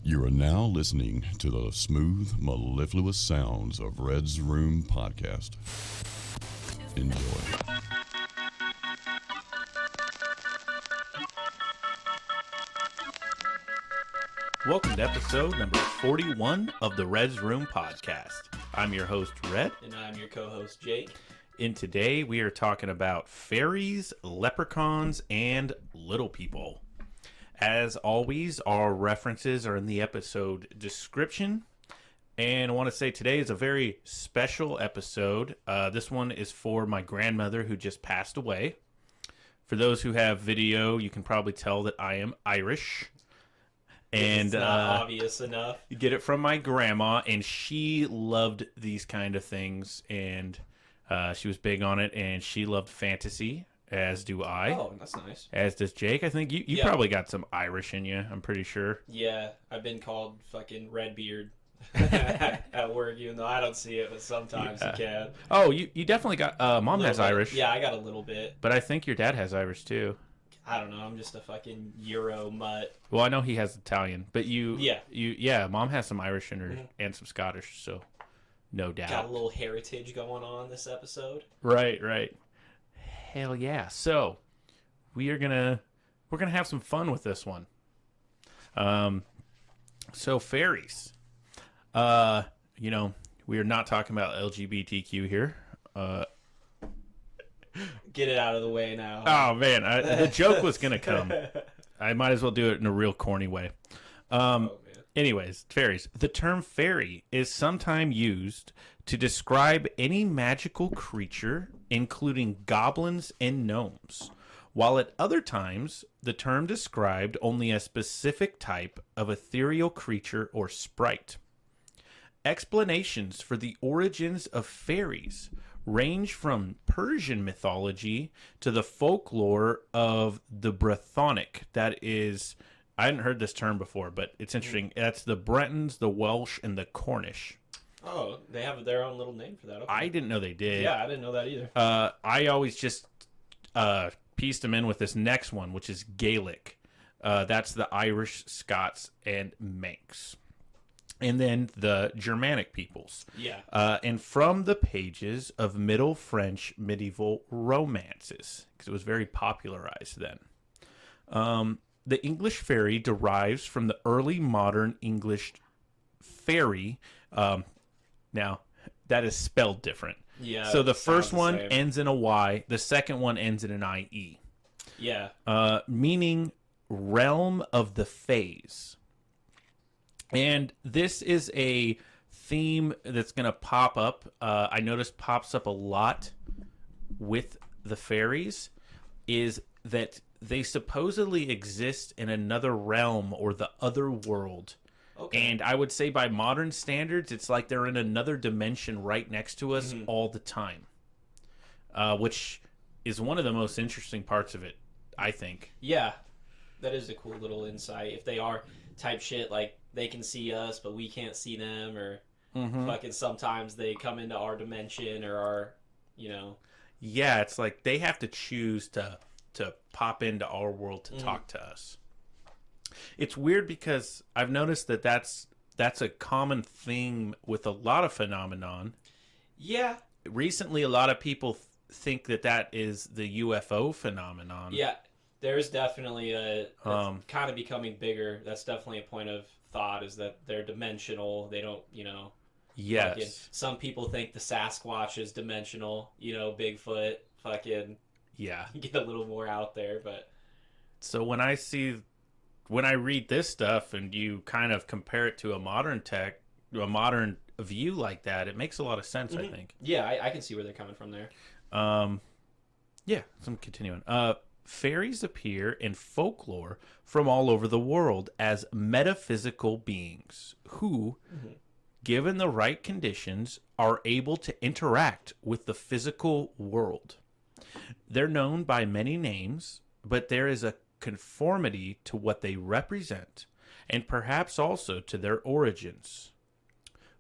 You are now listening to the smooth, mellifluous sounds of Red's Room Podcast. Enjoy. Welcome to episode number 41 of the Red's Room Podcast. I'm your host, Red. And I'm your co-host, Jake. And today we are talking about fairies, leprechauns, and little people. As always, our references are in the episode description. And I want to say today is a very special episode. This one is for my grandmother who just passed away. For those who have video, you can probably tell that I am Irish. And it's not obvious enough. You get it from my grandma, and she loved these kind of things, and she was big on it, and she loved fantasy, as do I. Oh, that's nice. As does Jake. I think you probably got some Irish in you, I'm pretty sure. Yeah, I've been called fucking Redbeard at work, even though I don't see it, but sometimes you can. Oh, you definitely got, Mom has bit. Irish. Yeah, I got a little bit. But I think your dad has Irish, too. I don't know, I'm just a fucking Euro mutt. Well, I know he has Italian, but Yeah, Mom has some Irish in her and some Scottish, so no doubt. Got a little heritage going on this episode. Right. Hell yeah. So, we're gonna have some fun with this one. So fairies. We are not talking about LGBTQ here. Get it out of the way now. Oh man, the joke was gonna come. I might as well do it in a real corny way. Anyways, fairies. The term fairy is sometimes used to describe any magical creature, including goblins and gnomes, while at other times the term described only a specific type of ethereal creature or sprite. Explanations for the origins of fairies range from Persian mythology to the folklore of the Brythonic. That is, I hadn't heard this term before, but it's interesting. That's the Bretons, the Welsh, and the Cornish. Oh, they have their own little name for that. Okay. I didn't know they did. Yeah, I didn't know that either. I always just pieced them in with this next one, which is Gaelic. That's the Irish, Scots, and Manx. And then the Germanic peoples. Yeah. And from the pages of Middle French medieval romances, because it was very popularized then. The English fairy derives from the early modern English fairy. Now, that is spelled different. Yeah. So the first one same. ends in a Y. The second one ends in an IE. Yeah. Meaning realm of the Fays. And this is a theme that's going to pop up. I noticed pops up a lot with the fairies, is that they supposedly exist in another realm or the other world. Okay. And I would say by modern standards, it's like they're in another dimension right next to us all the time, which is one of the most interesting parts of it, I think. Yeah, that is a cool little insight. If they are type shit, like they can see us, but we can't see them, or fucking sometimes they come into our dimension or our, Yeah, it's like they have to choose to pop into our world to talk to us. It's weird because I've noticed that that's a common theme with a lot of phenomenon. Yeah. Recently, a lot of people think that is the UFO phenomenon. Yeah, there's definitely kind of becoming bigger. That's definitely a point of thought, is that they're dimensional. They don't, Yes. Fucking, some people think the Sasquatch is dimensional, Bigfoot, fucking. Yeah. Get a little more out there, but. So when I read this stuff and you kind of compare it to a modern view like that, it makes a lot of sense, I think. Yeah, I can see where they're coming from there. Yeah, so I'm continuing. Fairies appear in folklore from all over the world as metaphysical beings who, given the right conditions, are able to interact with the physical world. They're known by many names, but there is a conformity to what they represent, and perhaps also to their origins.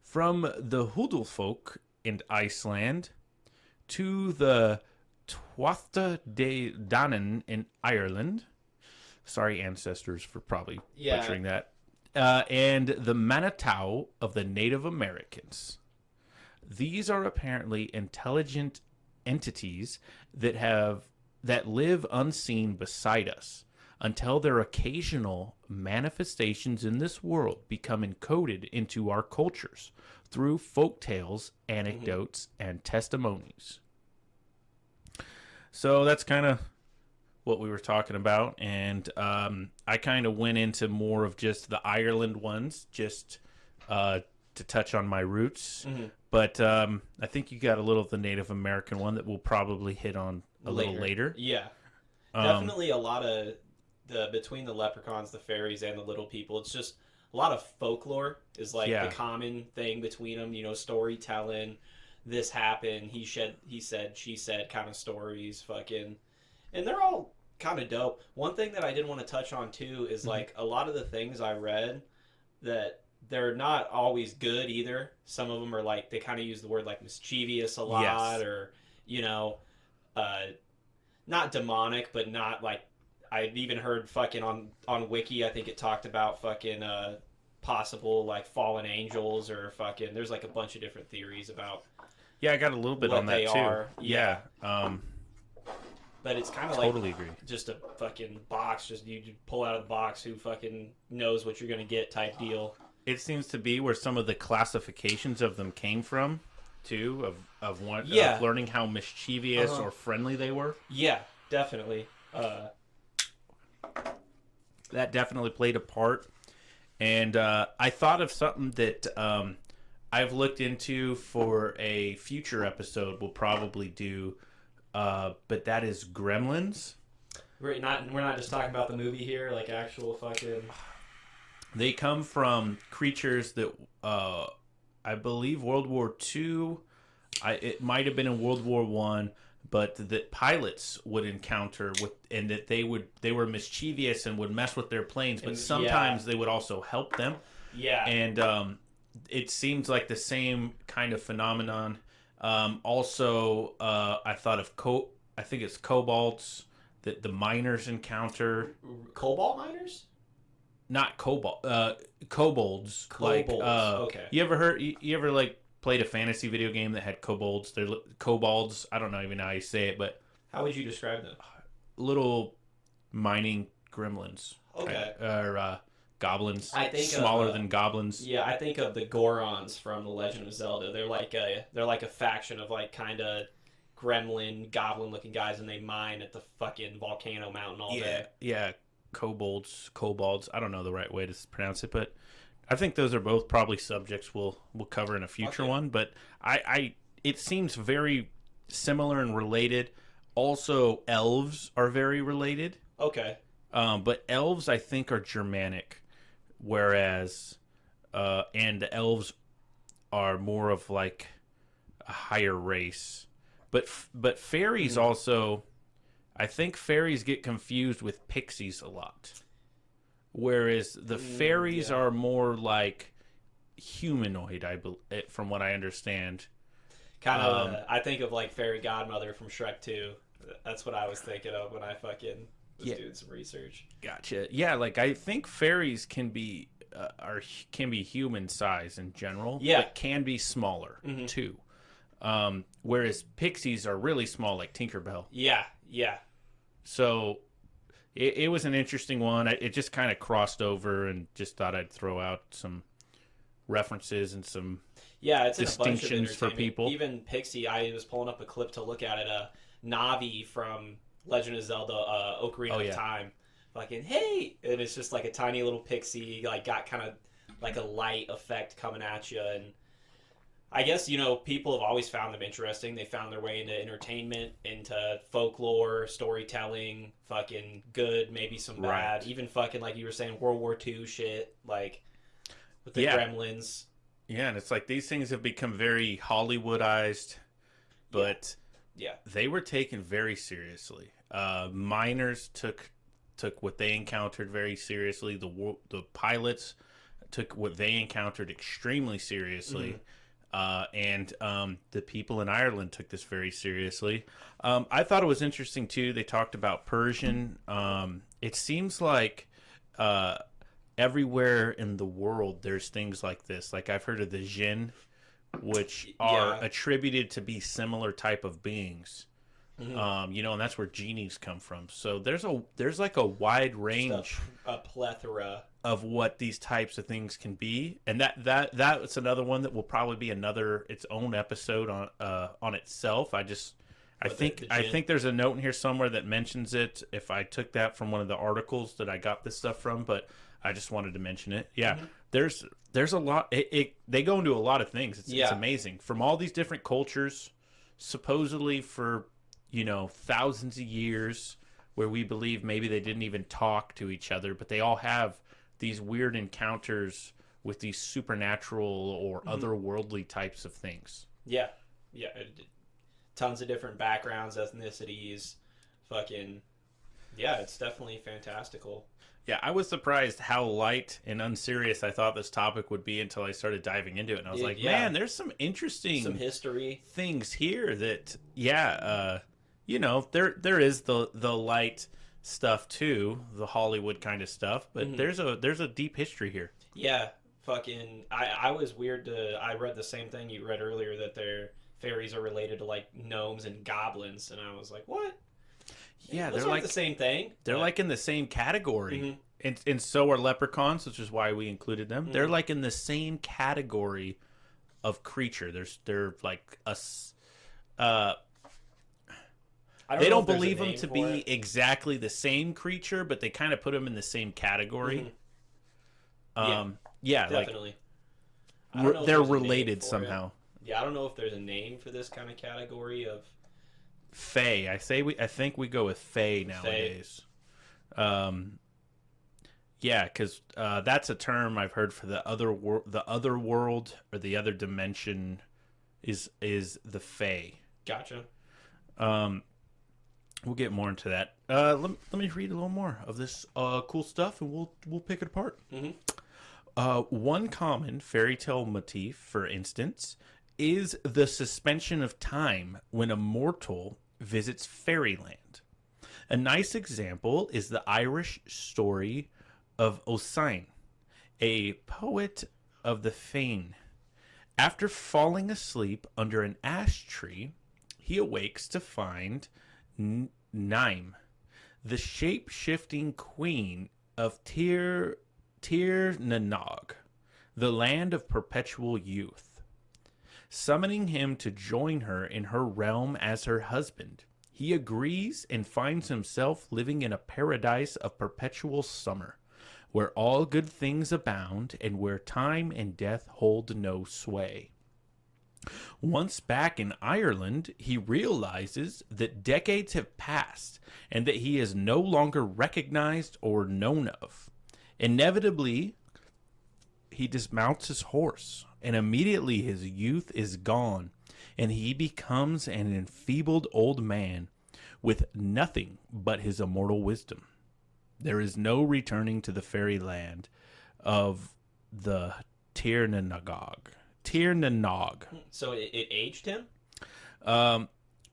From the Huldulfolk in Iceland to the Tuatha De Danann in Ireland. Sorry, ancestors, for probably butchering that. and the Manitau of the Native Americans. These are apparently intelligent entities that live unseen beside us until their occasional manifestations in this world become encoded into our cultures through folk tales, anecdotes, and testimonies. So that's kind of what we were talking about, and I kind of went into more of just the Ireland ones, just to touch on my roots. But I think you got a little of the Native American one that we'll probably hit on a little later. Yeah, definitely a lot of between the leprechauns, the fairies, and the little people. It's just a lot of folklore is like the common thing between them. You know, storytelling. This happened. He said, she said, kind of stories. Fucking, and they're all kind of dope. One thing that I did want to touch on too is like a lot of the things I read that they're not always good either. Some of them are like they kind of use the word like mischievous a lot, or you know, not demonic, but not like I've even heard fucking on Wiki. I think it talked about fucking possible like fallen angels or fucking. There's like a bunch of different theories about. Yeah, I got a little bit on that too. Are. Yeah. But it's kind of totally like agree. Just a fucking box. Just you pull out of the box. Who fucking knows what you're gonna get? Type deal. It seems to be where some of the classifications of them came from, too, of learning how mischievous or friendly they were. Yeah, definitely. That definitely played a part. And I thought of something that I've looked into for a future episode we'll probably do, but that is gremlins. We're not just talking about the movie here, like actual fucking... They come from creatures that I believe World War II. It might have been in World War I, but that pilots would encounter and that they were mischievous and would mess with their planes, but sometimes they would also help them. Yeah, and it seems like the same kind of phenomenon. Also, I thought of I think it's kobolds that the miners encounter. Cobalt miners. Not kobolds. Like, okay. You ever like played a fantasy video game that had kobolds? They're kobolds. I don't know even how you say it, but how would you describe them? Little mining gremlins. Okay. Or goblins. I think smaller than goblins. Yeah, I think of the Gorons from The Legend of Zelda. They're like a faction of like kind of gremlin, goblin-looking guys, and they mine at the fucking volcano mountain all day. Yeah. Kobolds. I don't know the right way to pronounce it, but I think those are both probably subjects we'll cover in a future one. But it seems very similar and related. Also, elves are very related. Okay. But elves, I think, are Germanic, whereas and the elves are more of like a higher race. But fairies also. I think fairies get confused with pixies a lot. Whereas the fairies are more like humanoid, from what I understand. Kind of, I think of like Fairy Godmother from Shrek 2. That's what I was thinking of when I fucking was doing some research. Gotcha. Yeah, like I think fairies can be human size in general. Yeah. But can be smaller too. Whereas pixies are really small, like Tinkerbell. Yeah. So it was an interesting one. It just kind of crossed over, and just thought I'd throw out some references and some it's distinctions for people. Even Pixie, I was pulling up a clip to look at it. Navi from Legend of Zelda, Ocarina of Time. Fucking hey, and it's just like a tiny little pixie, like got kind of like a light effect coming at you, and I guess, people have always found them interesting. They found their way into entertainment, into folklore, storytelling, fucking good, maybe some bad. Right. Even fucking, like you were saying, World War II shit, like with the gremlins. Yeah, and it's like these things have become very Hollywoodized, but they were taken very seriously. Miners took what they encountered very seriously. The pilots took what they encountered extremely seriously. And the people in Ireland took this very seriously. I thought it was interesting, too. They talked about Persian. It seems like everywhere in the world there's things like this. Like I've heard of the Jinn, which are attributed to be similar type of beings. You know, and that's where genies come from. So there's like a wide range, a plethora of what these types of things can be, and that's another one that will probably be its own episode on itself. I think there's a note in here somewhere that mentions it. If I took that from one of the articles that I got this stuff from, but I just wanted to mention it. Yeah, there's a lot. They go into a lot of things. It's amazing from all these different cultures, supposedly for thousands of years, where we believe maybe they didn't even talk to each other, but they all have these weird encounters with these supernatural or otherworldly types of things. Yeah. Tons of different backgrounds, ethnicities, it's definitely fantastical. Yeah, I was surprised how light and unserious I thought this topic would be until I started diving into it. And I was like, man, there's some interesting history things here that, there is the light stuff too, the Hollywood kind of stuff, but there's a deep history here. Yeah, I was weird I read the same thing you read earlier, that their fairies are related to like gnomes and goblins, and I was like, what? Yeah, those they're like the same thing. They're like in the same category, and so are leprechauns, which is why we included them. They're like in the same category of creature. They're like us. They don't believe them to be exactly the same creature, but they kind of put them in the same category. Definitely. Like they're related somehow. Yeah, I don't know if there's a name for this kind of category of Fae. I think we go with Fae nowadays. Because that's a term I've heard for the other world or the other dimension is the Fae. Gotcha. We'll get more into that. Let me read a little more of this cool stuff, and we'll pick it apart. One common fairy tale motif, for instance, is the suspension of time when a mortal visits fairyland. A nice example is the Irish story of Ossian, a poet of the Féin. After falling asleep under an ash tree, he awakes to find Naim, the shape-shifting queen of Tir Nanog, the land of perpetual youth. Summoning him to join her in her realm as her husband, he agrees and finds himself living in a paradise of perpetual summer, where all good things abound and where time and death hold no sway. Once back in Ireland, he realizes that decades have passed and that he is no longer recognized or known of. Inevitably, he dismounts his horse, and immediately his youth is gone, and he becomes an enfeebled old man with nothing but his immortal wisdom. There is no returning to the fairyland of the Tir Nanog. So it aged him?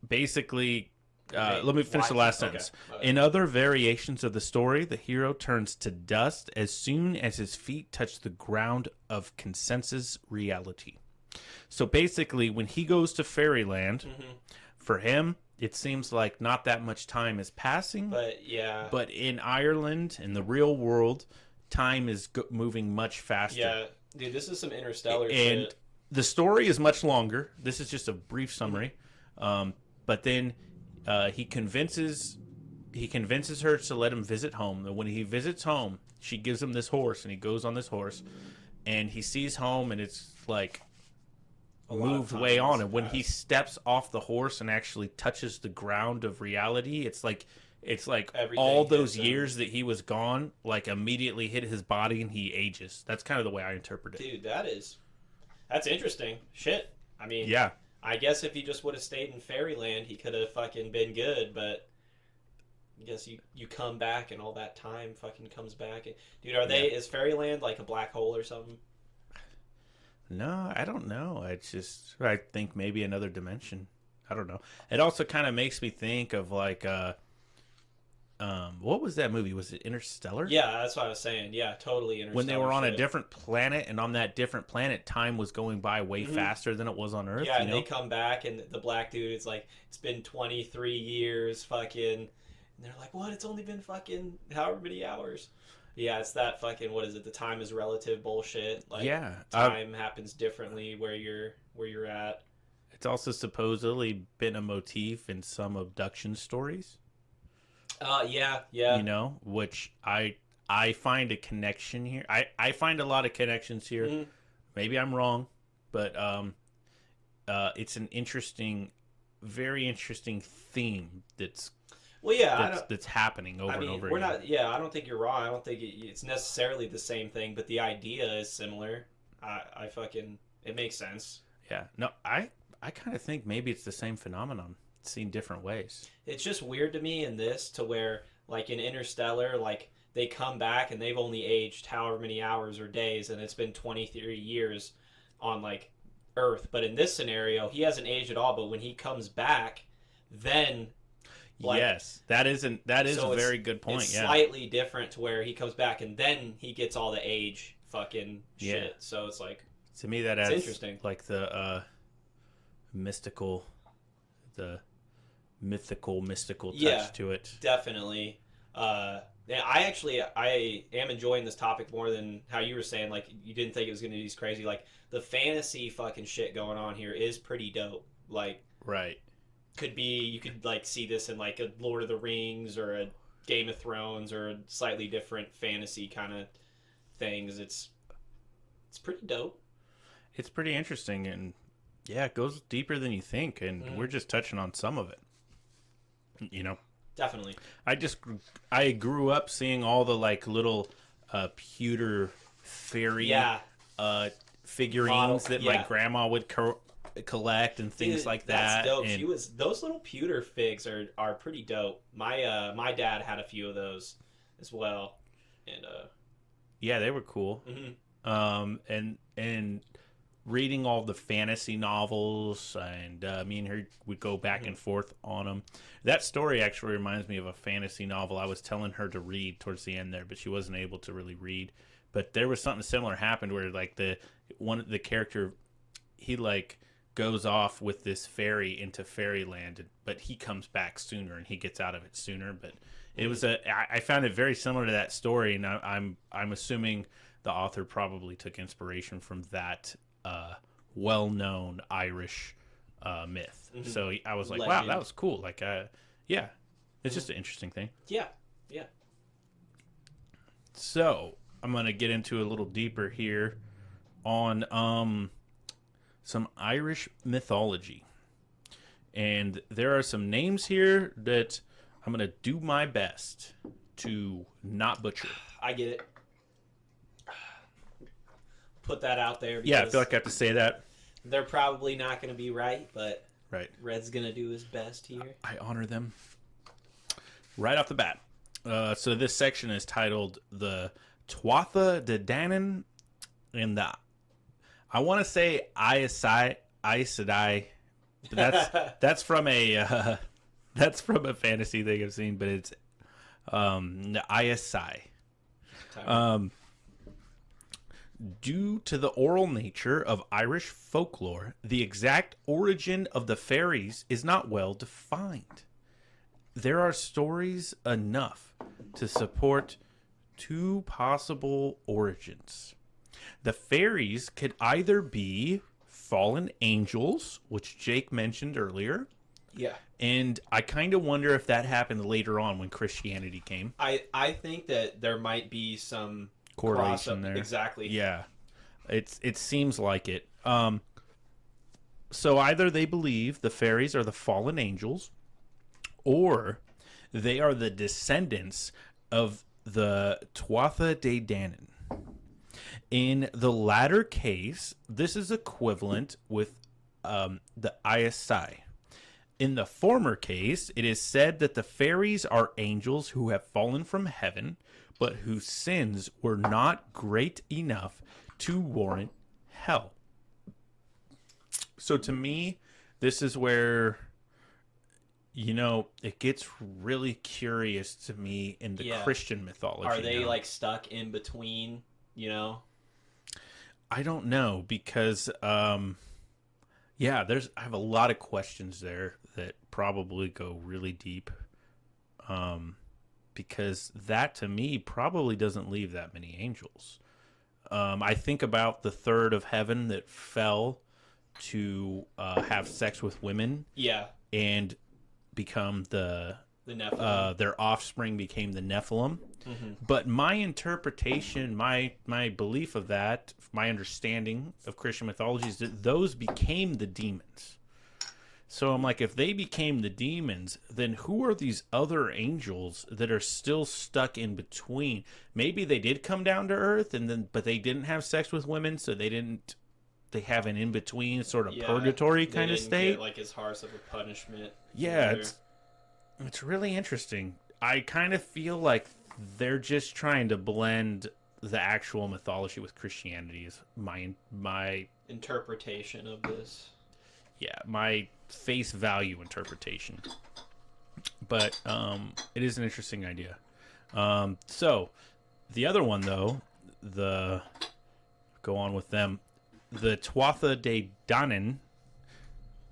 Basically, let me finish the last sentence. Okay. In other variations of the story, the hero turns to dust as soon as his feet touch the ground of consensus reality. So basically, when he goes to fairyland, for him, it seems like not that much time is passing. But in Ireland, in the real world, time is moving much faster. Yeah, dude, this is some interstellar shit. And the story is much longer. This is just a brief summary. But then he convinces her to let him visit home. And when he visits home, she gives him this horse, and he goes on this horse, and he sees home, and it's like moved way on. And when he steps off the horse and actually touches the ground of reality, it's like everything, all those years that he was gone, like immediately hit his body, and he ages. That's kind of the way I interpret it. Dude, that's interesting. Shit. I mean, yeah. I guess if he just would have stayed in fairyland, he could have fucking been good, but I guess you come back and all that time fucking comes back. Dude, is fairyland like a black hole or something? No, I don't know. I think maybe another dimension. I don't know. It also kind of makes me think of like what was that movie? Was it Interstellar? Yeah, that's what I was saying. Yeah, totally Interstellar. When they were on shit. a different planet, and on that different planet, time was going by way faster than it was on Earth. Yeah, and they come back, and the black dude is like, it's been 23 years, fucking. And they're like, what? It's only been fucking however many hours. Yeah, it's that fucking, what is it? The time is relative bullshit. Like, yeah, time happens differently where you're at. It's also supposedly been a motif in some abduction stories. Yeah. You know, which I find a connection here. I find a lot of connections here. Mm-hmm. Maybe I'm wrong, but it's an interesting, very interesting theme that's happening over and over we're again. not. Yeah, I don't think you're wrong. I don't think it's necessarily the same thing, but the idea is similar. It makes sense. Yeah. No, I kind of think maybe it's the same phenomenon, seen different ways. It's just weird to me in this, to where, like in Interstellar, like they come back and they've only aged however many hours or days, and it's been 23 years on like Earth. But in this scenario, he hasn't aged at all. But when he comes back, then yes, that is a very good point. It's slightly different to where he comes back and then he gets all the age fucking shit. Yeah. So it's like, to me that adds interesting, like the mythical touch to it. Definitely. I am enjoying this topic more than how you were saying, like you didn't think it was going to be crazy. Like the fantasy fucking shit going on here is pretty dope. Like, right. You could like see this in like a Lord of the Rings or a Game of Thrones or a slightly different fantasy kind of things. It's pretty dope. It's pretty interesting, and yeah, it goes deeper than you think, and we're just touching on some of it. You know, definitely. I grew up seeing all the like little pewter fairy figurines that my grandma would collect and things like that. That's dope. And those little pewter figs are pretty dope. My dad had a few of those as well, and yeah, they were cool. And reading all the fantasy novels, and me and her would go back and forth on them. That story actually reminds me of a fantasy novel I was telling her to read towards the end there, but she wasn't able to really read. But there was something similar happened where like the character, he like goes off with this fairy into fairyland, but he comes back sooner and he gets out of it sooner. But it was I found it very similar to that story, and I'm assuming the author probably took inspiration from that well-known Irish myth. So I was like, wow, that was cool. Like, yeah, it's just an interesting thing. Yeah. So I'm gonna get into a little deeper here on some Irish mythology, and there are some names here that I'm gonna do my best to not butcher. I get it. Put that out there. Yeah, I feel like I have to say that. They're probably not going to be right, but right. Red's going to do his best here. I honor them right off the bat. So this section is titled the Tuatha De Danann, and I want to say Aes Sedai. That's from a fantasy thing I've seen, but it's Aes Sedai. Due to the oral nature of Irish folklore, the exact origin of the fairies is not well defined. There are stories enough to support two possible origins. The fairies could either be fallen angels, which Jake mentioned earlier. Yeah. And I kind of wonder if that happened later on when Christianity came. I think that there might be some correlation there. Exactly. Yeah. It seems like it. So either they believe the fairies are the fallen angels, or they are the descendants of the Tuatha De Danann. In the latter case, this is equivalent with the Aes Sedai. In the former case, it is said that the fairies are angels who have fallen from heaven, but whose sins were not great enough to warrant hell. So to me, this is where It gets really curious to me in the Christian mythology. Are they like stuck in between, I don't know because I have a lot of questions there that probably go really deep. Because that to me probably doesn't leave that many angels. I think about the third of heaven that fell to have sex with women. Yeah. And become the Nephilim. Their offspring became the Nephilim. Mm-hmm. But my interpretation, my belief of that, my understanding of Christian mythology is that those became the demons. So I'm like, if they became the demons, then who are these other angels that are still stuck in between? Maybe they did come down to earth, but they didn't have sex with women, so they have an in-between sort of purgatory kind of state. Get, like, as harsh of a punishment. Yeah, it's really interesting. I kind of feel like they're just trying to blend the actual mythology with Christianity is my interpretation of this. Yeah, my face value interpretation. But it is an interesting idea. So the other one though, go on with them. The Tuatha De Danann.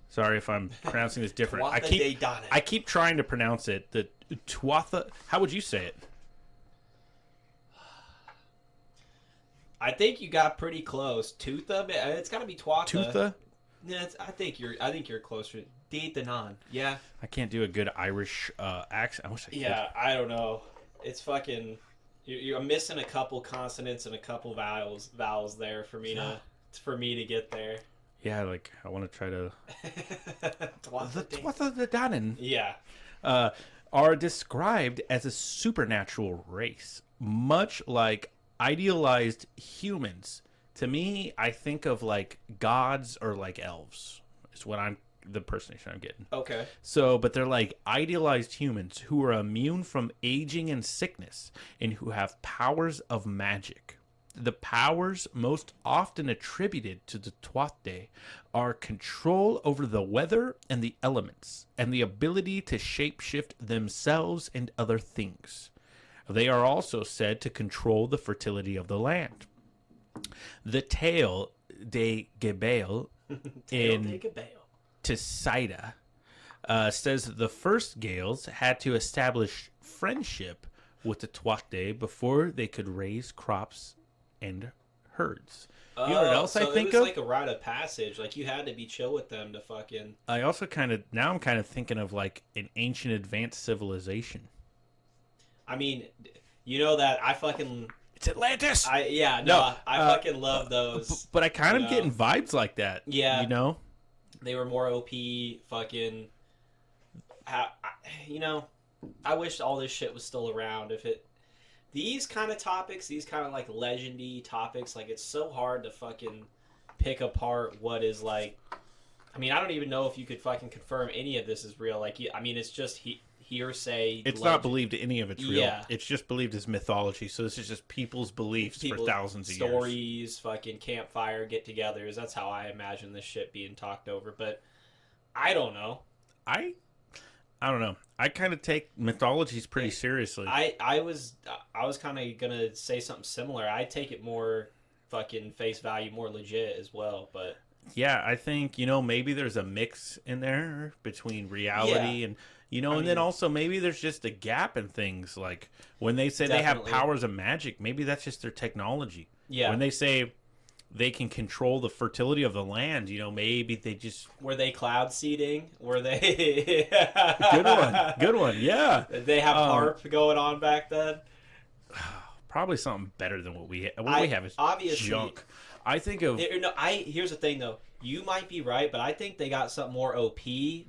Sorry if I'm pronouncing this different. I keep trying to pronounce it. The Tuatha. How would you say it? I think you got pretty close. Tuatha. It's got to be Tuatha. Tuatha. Yeah, I think you're closer. De Danann. Yeah. I can't do a good Irish accent. I wish I could. Yeah, I don't know. It's fucking. You're missing a couple consonants and a couple vowels there for me to get there. Yeah, like I want to try to. Tuatha De Danann. Yeah. Are described as a supernatural race, much like idealized humans. To me, I think of like gods or like elves. Is what the personation I'm getting. Okay. So, but they're like idealized humans who are immune from aging and sickness and who have powers of magic. The powers most often attributed to the Tuatha are control over the weather and the elements, and the ability to shapeshift themselves and other things. They are also said to control the fertility of the land. The Tale de Gebel in Tesaida says that the first Gales had to establish friendship with the Tuatha before they could raise crops and herds. You know what else I think of? It was like a rite of passage. Like you had to be chill with them to fucking. I also I'm kind of thinking of like an ancient advanced civilization. I mean, you know that I fucking. It's Atlantis. I fucking love those. But I kind of getting vibes like that. Yeah. You know? They were more OP. Fucking. I wish all this shit was still around. These kind of topics, these kind of like legendy topics, like it's so hard to fucking pick apart what is like. I mean, I don't even know if you could fucking confirm any of this is real. Like, I mean, it's just hearsay. It's not believed any of it's real. Yeah. It's just believed as mythology. So this is just people's beliefs for thousands of years. Stories, fucking campfire get-togethers. That's how I imagine this shit being talked over. But I don't know. I don't know. I kind of take mythologies pretty seriously. I was kind of gonna say something similar. I take it more fucking face value, more legit as well. But yeah, I think maybe there's a mix in there between reality and and then also maybe there's just a gap in things. Like when they say they have powers of magic, maybe that's just their technology. Yeah. When they say they can control the fertility of the land, maybe they just... Were they cloud seeding? Were they... Good one, yeah. Did they have HARP going on back then? Probably something better than what we have. What we have is obviously junk. I think of... Here's the thing, though. You might be right, but I think they got something more OP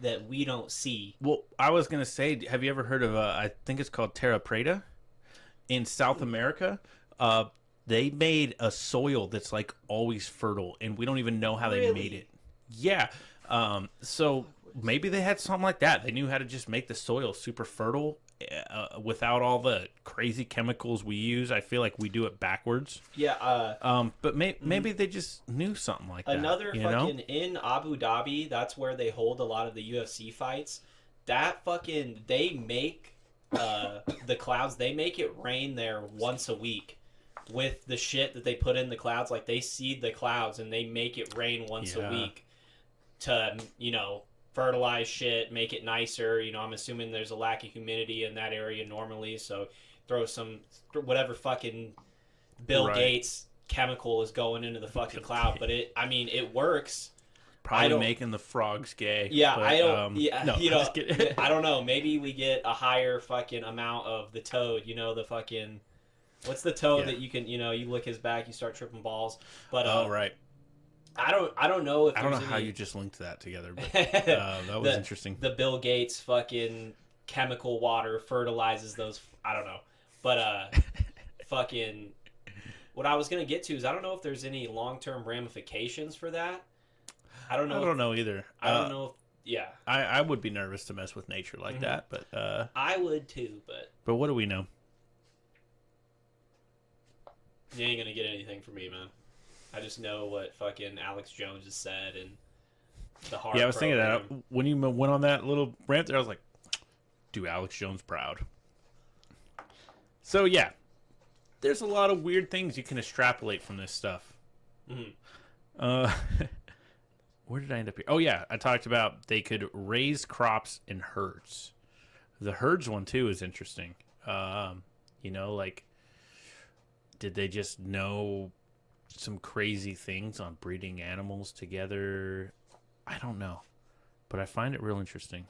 that we don't see. Well, I was going to say, have you ever heard of, I think it's called Terra Preta in South America? They made a soil that's like always fertile, and we don't even know how they made it. Yeah. So maybe they had something like that. They knew how to just make the soil super fertile without all the crazy chemicals we use. I feel like we do it backwards. Yeah. But maybe they just knew something like that. In Abu Dhabi, that's where they hold a lot of the UFC fights. that fucking they make the clouds. They make it rain there once a week with the shit that they put in the clouds. Like they seed the clouds and they make it rain once a week to fertilize shit, make it nicer. I'm assuming there's a lack of humidity in that area normally, so throw some whatever fucking Bill Gates chemical is going into the fucking cloud. But it works. Probably making the frogs gay. Yeah, but, I don't. no, I don't know. Maybe we get a higher fucking amount of the toad. The fucking what's the toad that you can you lick his back, you start tripping balls. But right. I don't know if I don't know how you just linked that together, but that was interesting. The Bill Gates fucking chemical water fertilizes those. I don't know, but fucking what I was gonna get to is I don't know if there's any long-term ramifications for that. I don't know. I don't know either. I don't know. Yeah, I would be nervous to mess with nature like that, but I would too. But what do we know? You ain't gonna get anything from me, man. I just know what fucking Alex Jones has said and the hard. Yeah, I was thinking that when you went on that little rant there, I was like, do Alex Jones proud. So yeah, there's a lot of weird things you can extrapolate from this stuff. Where did I end up here? Oh yeah, I talked about they could raise crops in herds. The herds one too is interesting. Like, did they just know some crazy things on breeding animals together? I don't know, but I find it real interesting.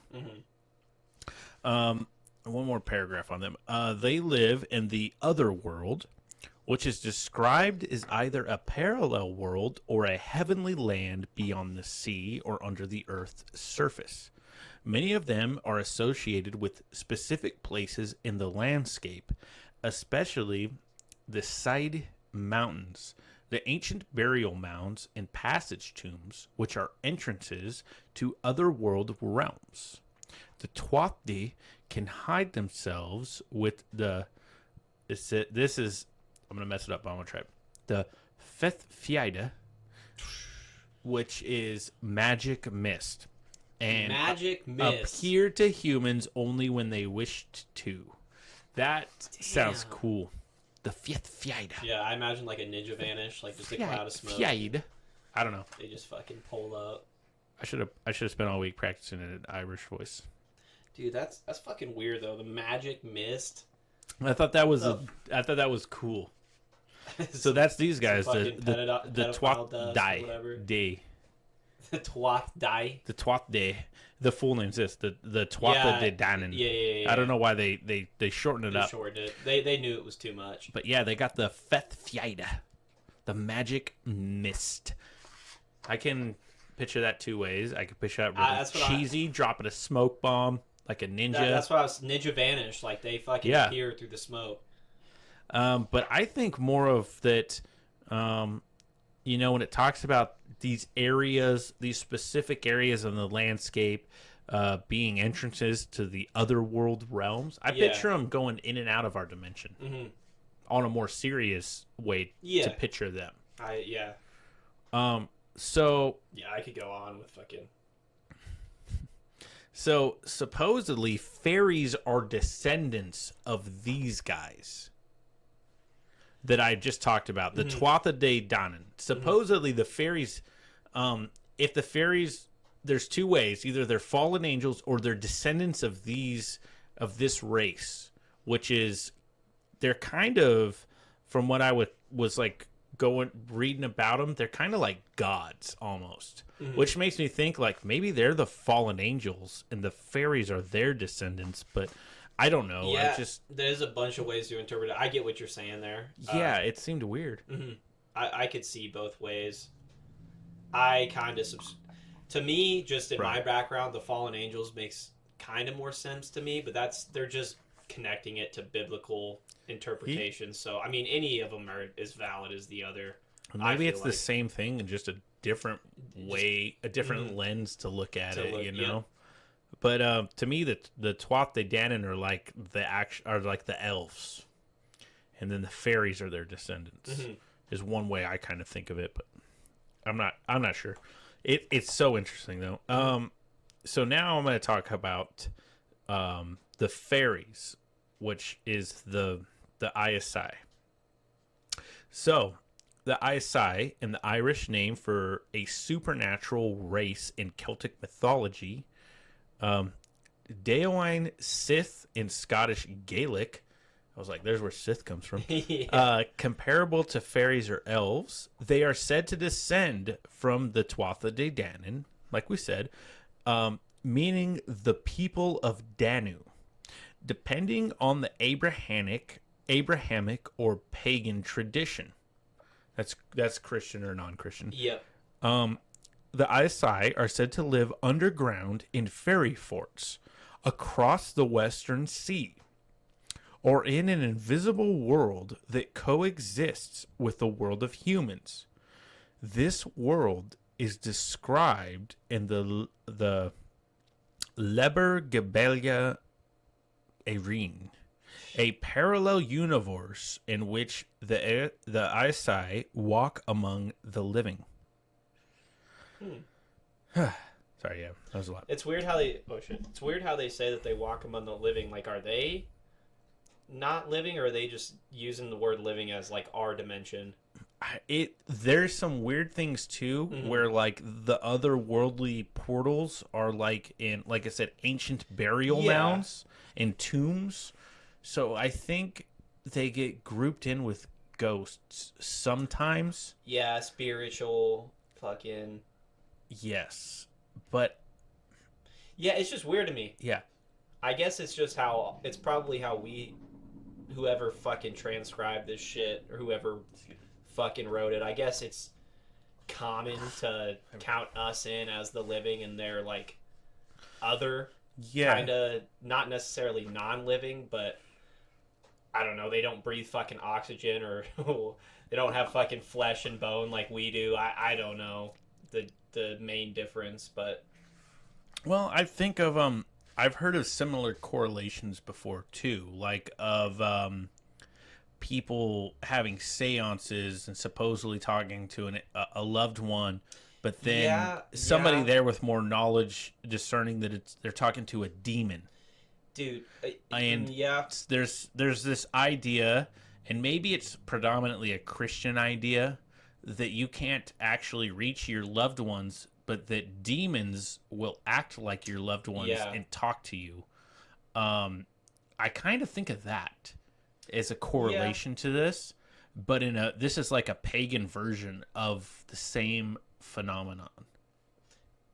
One more paragraph on them. They live in the other world, which is described as either a parallel world or a heavenly land beyond the sea or under the earth's surface. Many of them are associated with specific places in the landscape, especially the side mountains, the ancient burial mounds and passage tombs, which are entrances to otherworld realms. The Tuathdi can hide themselves with the... This is... I'm going to mess it up, but I'm going to try it. The Fethfiida, which is magic mist. And appear to humans only when they wished to. That sounds cool. The Fethfiida. Yeah, I imagine like a ninja vanish, like just a cloud of smoke. I don't know. They just fucking pull up. I should have spent all week practicing an Irish voice. Dude, that's fucking weird though. The magic mist. I thought that was cool. So that's these guys, the Tuathdi. The Tuathdi. The Tuathdi. The full name's this. The Tuathdi Danan. Yeah. I don't know why they shortened it up. They knew it was too much. But yeah, they got the Fethfiida, the magic mist. I can picture that two ways. I can picture that really cheesy, dropping a smoke bomb like a ninja. That's what I was. Ninja vanish, like they fucking appear through the smoke. But I think more of that. When it talks about these areas, these specific areas in the landscape being entrances to the other world realms, I picture them going in and out of our dimension on a more serious way to picture them. So I could go on with fucking. So supposedly fairies are descendants of these guys that I just talked about, the Tuatha Danann. Supposedly the fairies, if the fairies, there's two ways: either they're fallen angels or they're descendants of this race, which is they're kind of, from what I was like reading about them, they're kind of like gods almost, which makes me think like maybe they're the fallen angels and the fairies are their descendants, but I don't know. Yeah, there's a bunch of ways to interpret it. I get what you're saying there. Yeah, it seemed weird. I could see both ways. I kind of, to me, just in my background, the fallen angels makes kind of more sense to me, but they're just connecting it to biblical interpretation. So, I mean, any of them are as valid as the other. Maybe it's the same thing in just a different way, a different lens to look at it, you know? Yep. But to me, the Tuatha Danann are like the elves, and then the fairies are their descendants. Is one way I kind of think of it, but I'm not sure. It's so interesting though. So now I'm going to talk about the Faries, which is the Aes Sedai. So, the Aes Sedai, and the Irish name for a supernatural race in Celtic mythology, Daoine Sith in Scottish Gaelic. I was like, there's where Sith comes from. Yeah. Comparable to fairies or elves, they are said to descend from the Tuatha De Danann, like we said, meaning the people of Danu. Depending on the Abrahamic or pagan tradition. That's Christian or non-Christian. Yep. The Aes Sedai are said to live underground in fairy forts across the Western Sea, or in an invisible world that coexists with the world of humans. This world is described in the Leber Gebelia Erin, a parallel universe in which the Aes Sedai walk among the living. Sorry, yeah, that was a lot. It's weird how they. Oh shit! It's weird how they say that they walk among the living. Like, are they not living, or are they just using the word "living" as like our dimension? There's some weird things too, where like the otherworldly portals are like in, like I said, ancient burial mounds and tombs. So I think they get grouped in with ghosts sometimes. Yeah, spiritual fucking. Yes, but yeah, it's just weird to me. Yeah, I guess it's just how it's probably how whoever fucking transcribed this shit or whoever fucking wrote it. I guess it's common to count us in as the living, and they're like other, kind of not necessarily non-living, but I don't know. They don't breathe fucking oxygen, or they don't have fucking flesh and bone like we do. I don't know the main difference, but well, I think of I've heard of similar correlations before too, like of people having seances and supposedly talking to a loved one, but then somebody there with more knowledge discerning that they're talking to a demon. Dude, and there's this idea, and maybe it's predominantly a Christian idea, that you can't actually reach your loved ones, but that demons will act like your loved ones and talk to you. I kind of think of that as a correlation to this, but this is like a pagan version of the same phenomenon.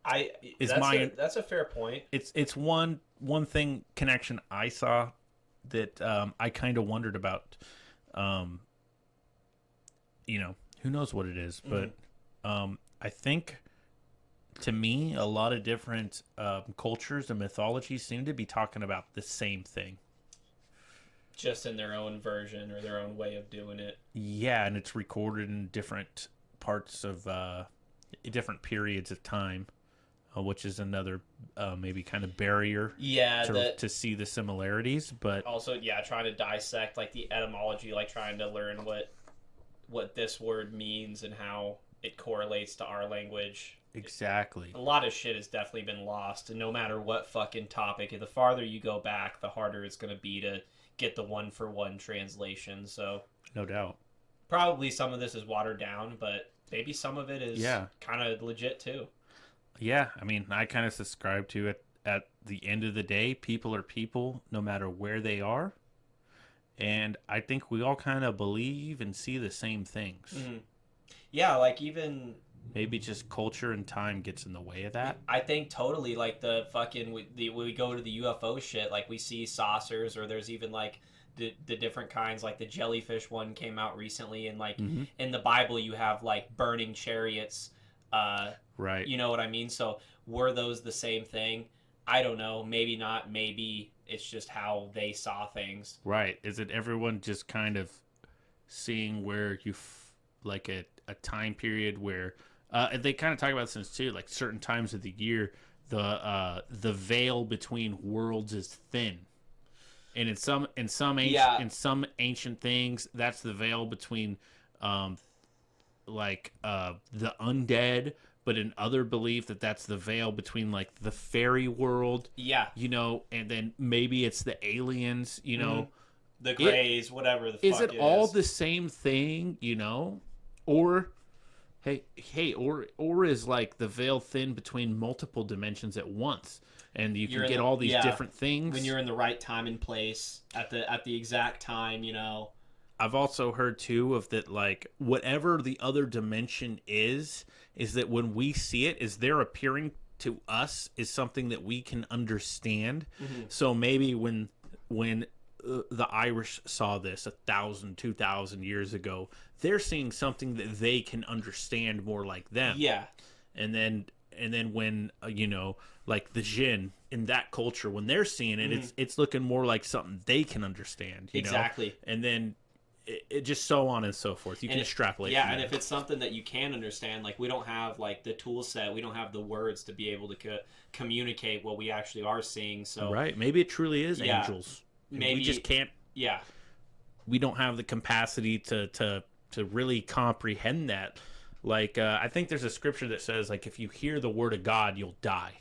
That's a fair point. It's one connection I saw that I kind of wondered about. Who knows what it is, but I think, to me, a lot of different cultures and mythologies seem to be talking about the same thing. Just in their own version or their own way of doing it. Yeah, and it's recorded in different parts of different periods of time, which is another maybe kind of barrier to see the similarities. But also, trying to dissect like the etymology, like trying to learn what this word means and how it correlates to our language. Exactly. A lot of shit has definitely been lost, and no matter what fucking topic, the farther you go back, the harder it's going to be to get the one-for-one translation. So no doubt. Probably some of this is watered down, but maybe some of it is kind of legit too. Yeah, I mean, I kind of subscribe to it. At the end of the day, people are people no matter where they are. And I think we all kind of believe and see the same things. Mm-hmm. Yeah, like even... Maybe just culture and time gets in the way of that. I think totally, like the fucking... when we go to the UFO shit, like we see saucers, or there's even like the different kinds, like the jellyfish one came out recently, and like in the Bible you have like burning chariots. Right. You know what I mean? So were those the same thing? I don't know. Maybe not. Maybe it's just how they saw things. Right. Is it everyone just kind of seeing where you like a time period where they kind of talk about this too, like certain times of the year, the veil between worlds is thin, and in some ancient things, that's the veil between the undead but in other belief that's the veil between like the fairy world, yeah, and then maybe it's the aliens, the Greys, whatever the is fuck it it all is. the same thing, or or is like the veil thin between multiple dimensions at once, and you can get all these different things when you're in the right time and place at the exact time, I've also heard too of that, like whatever the other dimension is that when we see it, is there appearing to us is something that we can understand. So maybe when the Irish saw this 1,000, 2,000 years ago, they're seeing something that they can understand more like them. Yeah. And then when like the Jinn in that culture, when they're seeing it, it's looking more like something they can understand. Exactly. And then it just so on and so forth. You can extrapolate. Yeah, and if it's something that you can understand, like we don't have like the tool set, we don't have the words to be able to communicate what we actually are seeing. So right, maybe it truly is angels. Maybe we just can't. Yeah, we don't have the capacity to really comprehend that. Like I think there's a scripture that says like if you hear the word of God, you'll die.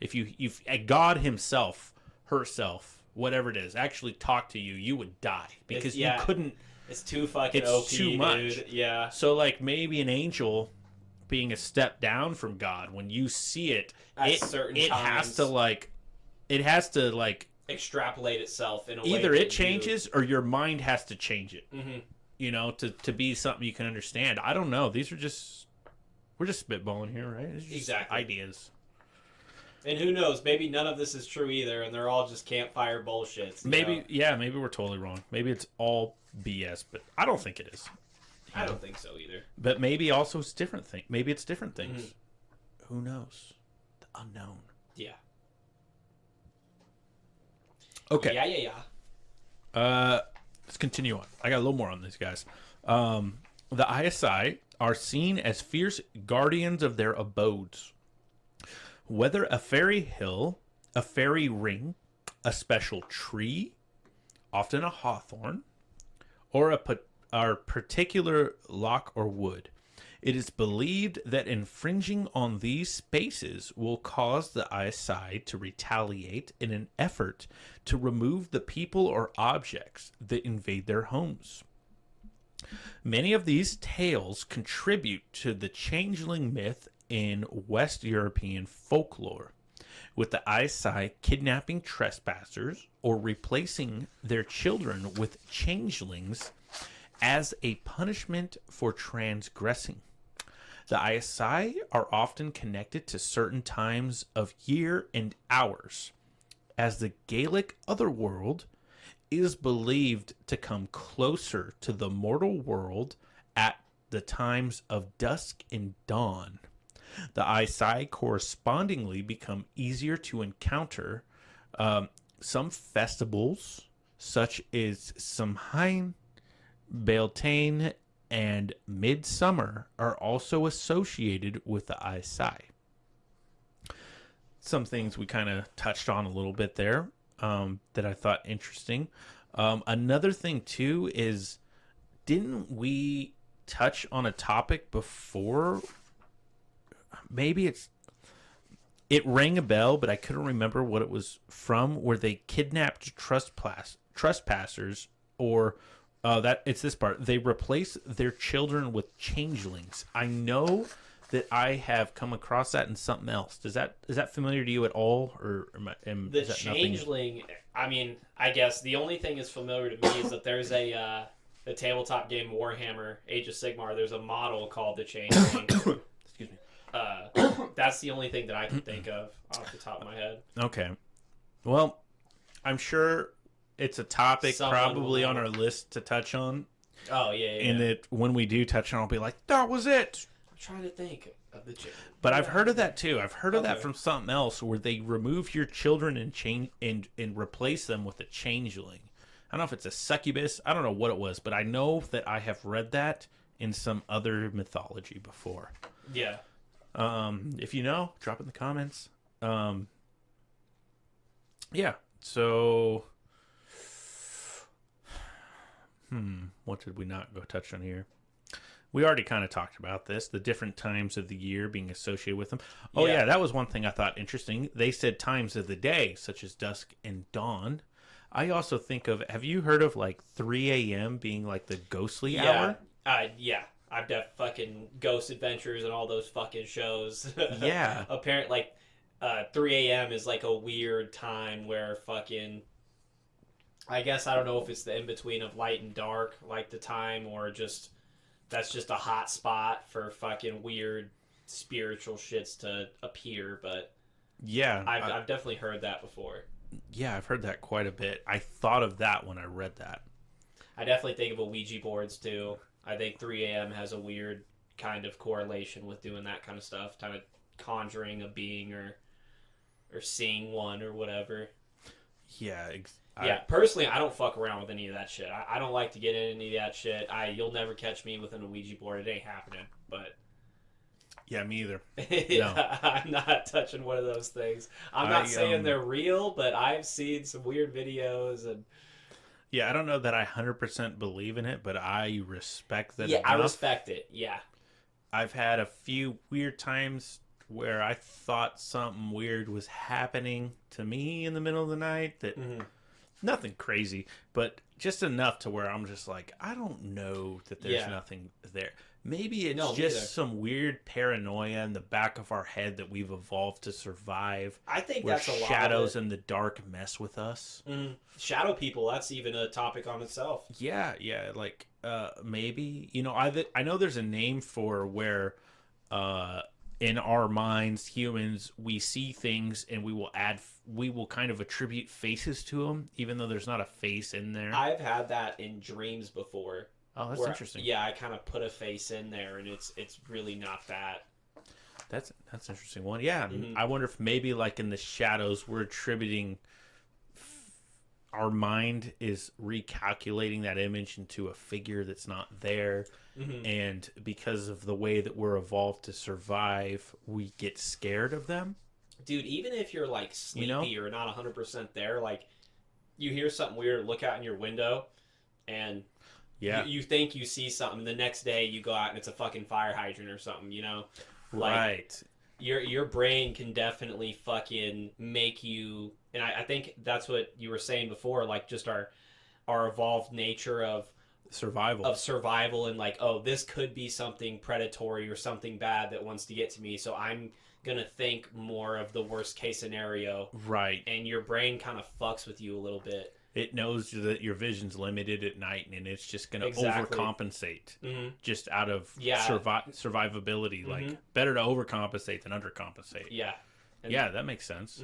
If God Himself, herself, whatever it is, actually talk to you, you would die because you couldn't. It's too fucking it's OP, too much. Dude. Yeah. So like maybe an angel being a step down from God, when you see it, it has to like extrapolate itself in a way. Either it changes or your mind has to change it. To be something you can understand. I don't know. We're just spitballing here, right? It's just exactly ideas. And who knows? Maybe none of this is true either, and they're all just campfire bullshits. Maybe we're totally wrong. Maybe it's all BS, but I don't think it is. I don't think so either. But maybe also it's different thing. Maybe it's different things. Who knows? The unknown. Yeah. Okay. Yeah. Let's continue on. I got a little more on these guys. The ISI are seen as fierce guardians of their abodes. Whether a fairy hill, a fairy ring, a special tree, often a hawthorn, or a particular lock or wood, it is believed that infringing on these spaces will cause the ISI to retaliate in an effort to remove the people or objects that invade their homes. Many of these tales contribute to the changeling myth in West European folklore, with the ISI kidnapping trespassers or replacing their children with changelings as a punishment for transgressing. The ISI are often connected to certain times of year and hours, as the Gaelic otherworld is believed to come closer to the mortal world at the times of dusk and dawn. The ISI correspondingly become easier to encounter. Some festivals, such as Samhain, Beltane, and Midsummer, are also associated with the ISI. Some things we kind of touched on a little bit there that I thought interesting. Another thing, too, is didn't we touch on a topic before? Maybe it rang a bell, but I couldn't remember what it was from, where they kidnapped trespassers, or that it's this part. They replace their children with changelings. I know that I have come across that in something else. Is that familiar to you at all, or the changeling? Nothing? I mean, I guess the only thing that's familiar to me is that there's the tabletop game Warhammer Age of Sigmar. There's a model called the changeling. Excuse me. That's the only thing that I can think of off the top of my head. Okay. Well, I'm sure it's a topic probably on our list to touch on. Oh, yeah. And that when we do touch on, I'll be like, that was it. I'm trying to think of the change. But I've heard of that too. I've heard of that from something else, where they remove your children and replace them with a changeling. I don't know if it's a succubus. I don't know what it was, but I know that I have read that in some other mythology before. Yeah. If you know, drop it in the comments. Yeah. So, what did we not go touch on here? We already kind of talked about this, the different times of the year being associated with them. Oh, Yeah. yeah, that was one thing I thought interesting. They said times of the day, such as dusk and dawn. I also think of, have you heard of like 3 a.m. being like the ghostly hour? Yeah. I've done fucking Ghost Adventures and all those fucking shows. Yeah. Apparently, like, 3 a.m. is like a weird time where fucking, I guess I don't know if it's the in-between of light and dark, like the time, or just, that's just a hot spot for fucking weird spiritual shits to appear, but Yeah. I've definitely heard that before. Yeah, I've heard that quite a bit. I thought of that when I read that. I definitely think of a Ouija boards too. I think 3 a.m. has a weird kind of correlation with doing that kind of stuff, kind of conjuring a being or seeing one or whatever. Yeah, Personally, I don't fuck around with any of that shit. I don't like to get in any of that shit. You'll never catch me with a Ouija board. It ain't happening. But yeah, me either. No. I'm not touching one of those things. I'm not saying they're real, but I've seen some weird videos and. Yeah, I don't know that I 100% believe in it, but I respect that. Yeah, I respect it. Yeah. I've had a few weird times where I thought something weird was happening to me in the middle of the night that nothing crazy, but just enough to where I'm just like, I don't know that there's nothing there. Maybe it's just some weird paranoia in the back of our head that we've evolved to survive. I think where that's a lot shadows in the dark mess with us. Shadow people, that's even a topic on itself. Yeah, like maybe, I know there's a name for where in our minds, humans, we see things and we will kind of attribute faces to them, even though there's not a face in there. I've had that in dreams before. Oh, that's interesting. Yeah, I kind of put a face in there, and it's really not that. That's an interesting one. Yeah, I wonder if maybe like in the shadows, we're attributing. Our mind is recalculating that image into a figure that's not there, and because of the way that we're evolved to survive, we get scared of them. Dude, even if you're like sleepy or not 100% there, like you hear something weird, look out in your window, and you think you see something. The next day you go out and it's a fucking fire hydrant or something. Like, right. Your brain can definitely fucking make you. And I think that's what you were saying before, like just our evolved nature of survival, and like, oh, this could be something predatory or something bad that wants to get to me, so I'm gonna think more of the worst case scenario. Right. And your brain kind of fucks with you a little bit. It knows that your vision's limited at night, and it's just gonna overcompensate just out of survivability. Like, better to overcompensate than undercompensate. Yeah. Yeah, that makes sense.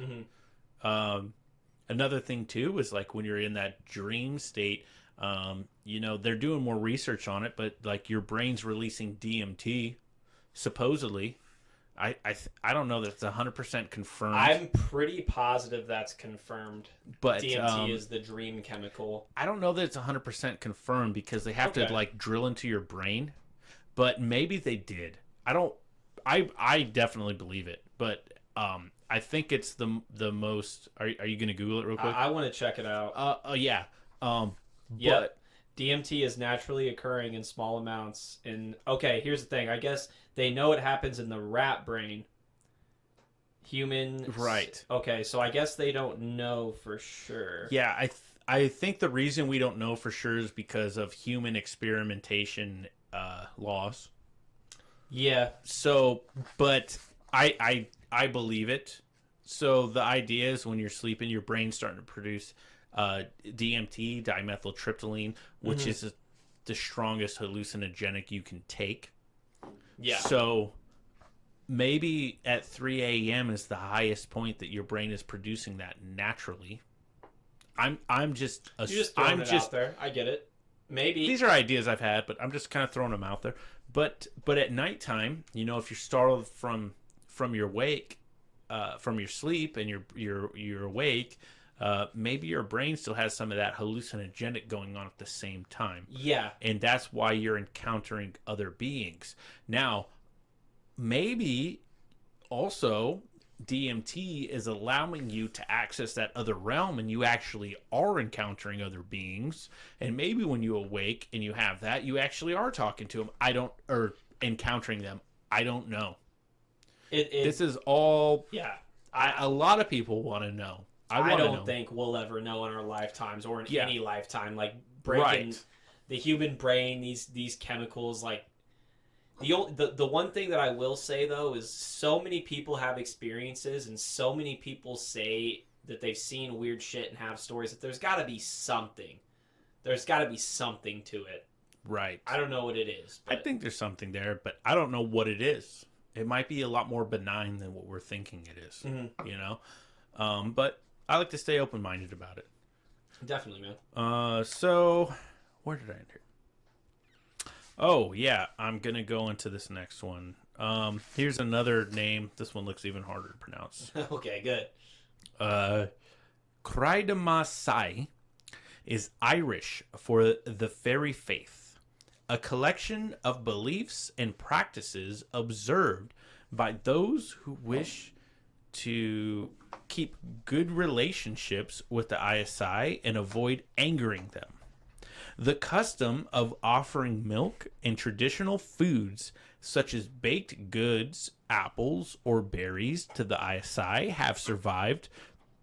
Another thing too is like when you're in that dream state, they're doing more research on it, but like your brain's releasing DMT, supposedly. I don't know that it's 100% confirmed. I'm pretty positive that's confirmed. But DMT is the dream chemical. I don't know that it's 100% confirmed because they have to like drill into your brain. But maybe they did. I definitely believe it. But I think it's the most. Are you going to Google it real quick? I want to check it out. Yeah. But DMT is naturally occurring in small amounts. Okay, here's the thing. I guess they know it happens in the rat brain. Human. Right. Okay, so I guess they don't know for sure. Yeah, I think the reason we don't know for sure is because of human experimentation laws. Yeah. So, but I believe it. So the idea is when you're sleeping, your brain's starting to produce DMT, dimethyltryptamine, which is the strongest hallucinogenic you can take. Yeah. So maybe at 3 a.m. is the highest point that your brain is producing that naturally. I'm just throwing it out there. I get it. Maybe these are ideas I've had, but I'm just kind of throwing them out there. But at nighttime, if you're startled from your wake, from your sleep, and you're awake, maybe your brain still has some of that hallucinogenic going on at the same time. Yeah. And that's why you're encountering other beings. Now, maybe also DMT is allowing you to access that other realm, and you actually are encountering other beings. And maybe when you awake and you have that, you actually are talking to them. Or encountering them. I don't know. This is all. Yeah. A lot of people want to know. I don't think we'll ever know in our lifetimes or in any lifetime. Like breaking the human brain, these chemicals, like. The one thing that I will say, though, is so many people have experiences and so many people say that they've seen weird shit and have stories that there's got to be something. There's got to be something to it. Right. I don't know what it is. I think there's something there, but I don't know what it is. It might be a lot more benign than what we're thinking it is, you know? But I like to stay open-minded about it. Definitely, man. So, where did I end here? Oh, yeah, I'm going to go into this next one. Here's another name. This one looks even harder to pronounce. Okay, good. Crydamasai is Irish for the fairy faith, a collection of beliefs and practices observed by those who wish to keep good relationships with the Aesai and avoid angering them. The custom of offering milk and traditional foods such as baked goods, apples, or berries to the Aesai have survived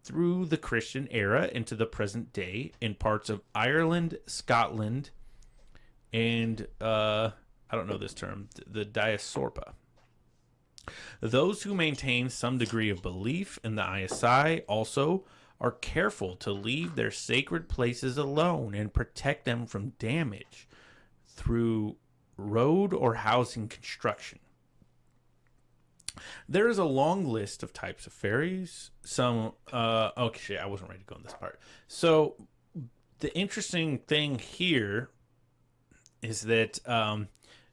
through the Christian era into the present day in parts of Ireland, Scotland, and I don't know this term, the diaspora. Those who maintain some degree of belief in the Aesai also are careful to leave their sacred places alone and protect them from damage through road or housing construction. There is a long list of types of fairies. Some, okay, I wasn't ready to go in this part. So the interesting thing here is that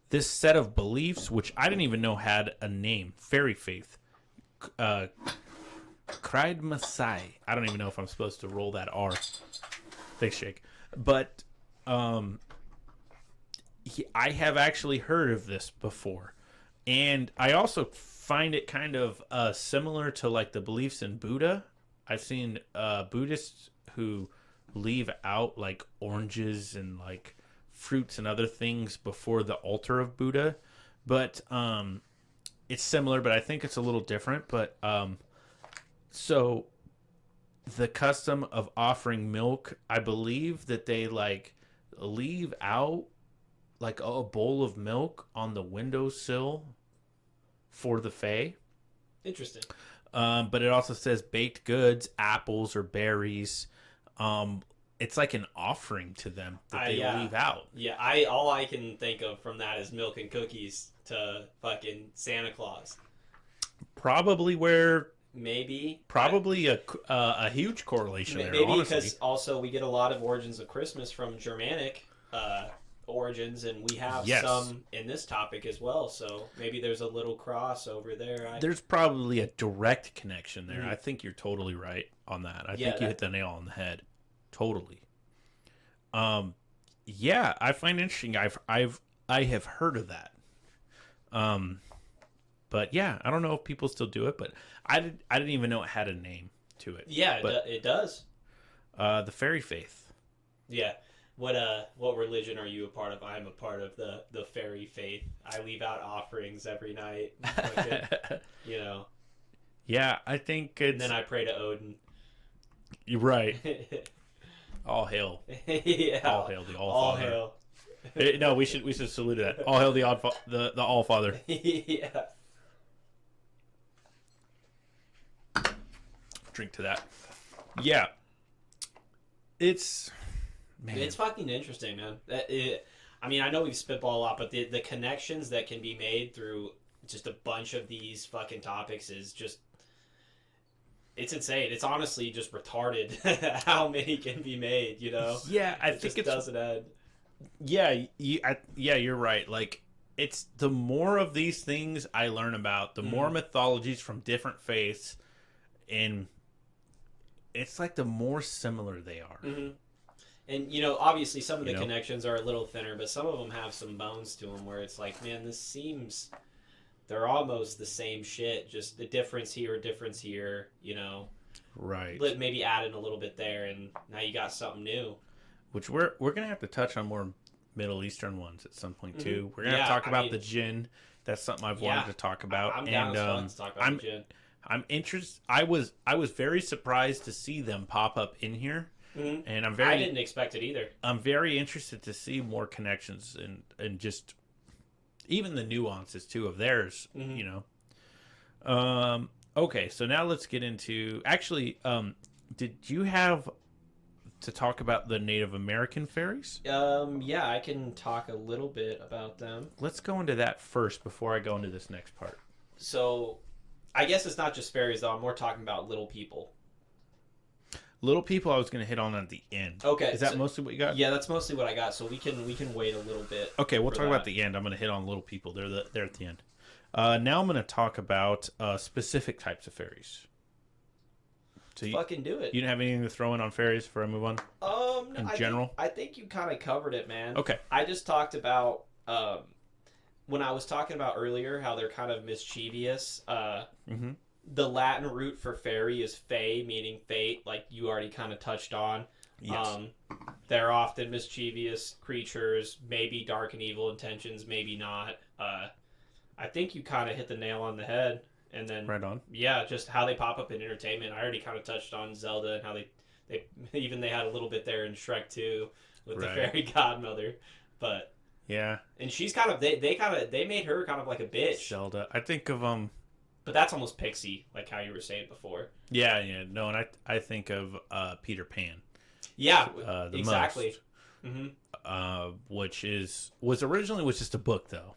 this set of beliefs, which I didn't even know had a name, fairy faith, Cried Masai. I don't even know if I'm supposed to roll that R. Thanks, Jake. But I have actually heard of this before. And I also find it kind of similar to like the beliefs in Buddha. I've seen Buddhists who leave out like oranges and like fruits and other things before the altar of Buddha. But it's similar, but I think it's a little different. But so the custom of offering milk, I believe that they like leave out like a bowl of milk on the windowsill for the fae. Interesting. But it also says baked goods, apples or berries. It's like an offering to them that they leave out. Yeah, all I can think of from that is milk and cookies to fucking Santa Claus. Probably where... Maybe a huge correlation there. Maybe because also we get a lot of origins of Christmas from Germanic origins, and we have some in this topic as well. So maybe there's a little crossover there. There's probably a direct connection there. I think you're totally right on that. I think you hit the nail on the head. Totally. Yeah, I find it interesting. I have heard of that. But yeah, I don't know if people still do it, but I didn't even know it had a name to it. Yeah, it does. The fairy faith. Yeah. What religion are you a part of? I'm a part of the fairy faith. I leave out offerings every night. You know. Yeah, I think it's... And then I pray to Odin. You're right. All hail. Yeah. All hail the All-Father. All hail. No, we should salute that. All hail the All-Father. Yeah. Drink to that. Yeah. It's fucking interesting, man. I mean, I know we've spitball a lot, but the connections that can be made through just a bunch of these fucking topics is just... It's insane. It's honestly just retarded how many can be made, you know? Yeah, I think it doesn't end. Yeah, you're right. Like, it's the more of these things I learn about, the more mythologies from different faiths, and it's like the more similar they are. Mm-hmm. And, you know, obviously some of the connections are a little thinner, but some of them have some bones to them where it's like, man, this seems they're almost the same shit, just a difference here, you know. Right. Maybe add in a little bit there, and now you got something new. Which we're gonna have to touch on more Middle Eastern ones at some point too. We're gonna have to talk about the jinn. That's something I've wanted to talk about. I'm down as fun to talk about the jinn. I'm interested. I was very surprised to see them pop up in here, and I didn't expect it either. I'm very interested to see more connections and just even the nuances too of theirs. You know. Okay, so now let's get into actually. Did you have to talk about the Native American fairies? Yeah, I can talk a little bit about them. Let's go into that first before I go into this next part. So, I guess it's not just fairies though. I'm more talking about little people. Little people, I was going to hit on at the end. Okay, is that mostly what you got? Yeah, that's mostly what I got. So we can wait a little bit. Okay, we'll talk about the end. I'm going to hit on little people. They're at the end. Now I'm going to talk about specific types of fairies. So fucking do it. You didn't have anything to throw in on fairies before I move on? In general? I think you kind of covered it, man. Okay. I just talked about, when I was talking about earlier, how they're kind of mischievous. The Latin root for fairy is fae, meaning fate, like you already kind of touched on. Yes. They're often mischievous creatures, maybe dark and evil intentions, maybe not. I think you kind of hit the nail on the head. And then, right on. Yeah, just how they pop up in entertainment. I already kind of touched on Zelda and how they had a little bit there in Shrek 2 with the fairy godmother, but yeah, and she's kind of they made her kind of like a bitch. Zelda, I think of but that's almost pixie, like how you were saying before. Yeah, no, and I think of Peter Pan. Yeah, exactly. Which was originally just a book though.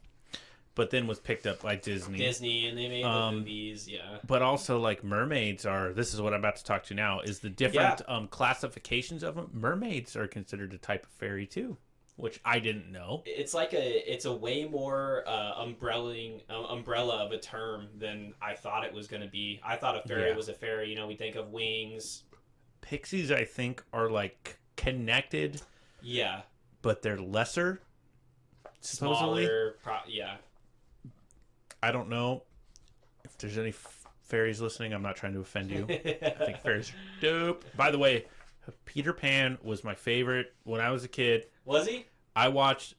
But then was picked up by Disney. And they made the movies, yeah. But also, like, mermaids this is what I'm about to talk to now, is the different classifications of them. Mermaids are considered a type of fairy, too, which I didn't know. It's a way more umbrella of a term than I thought it was going to be. I thought a fairy was a fairy. You know, we think of wings. Pixies, I think, are, like, connected. Yeah. But they're lesser, supposedly. Smaller, yeah. I don't know if there's any fairies listening. I'm not trying to offend you. I think fairies are dope. By the way, Peter Pan was my favorite when I was a kid. Was he? I watched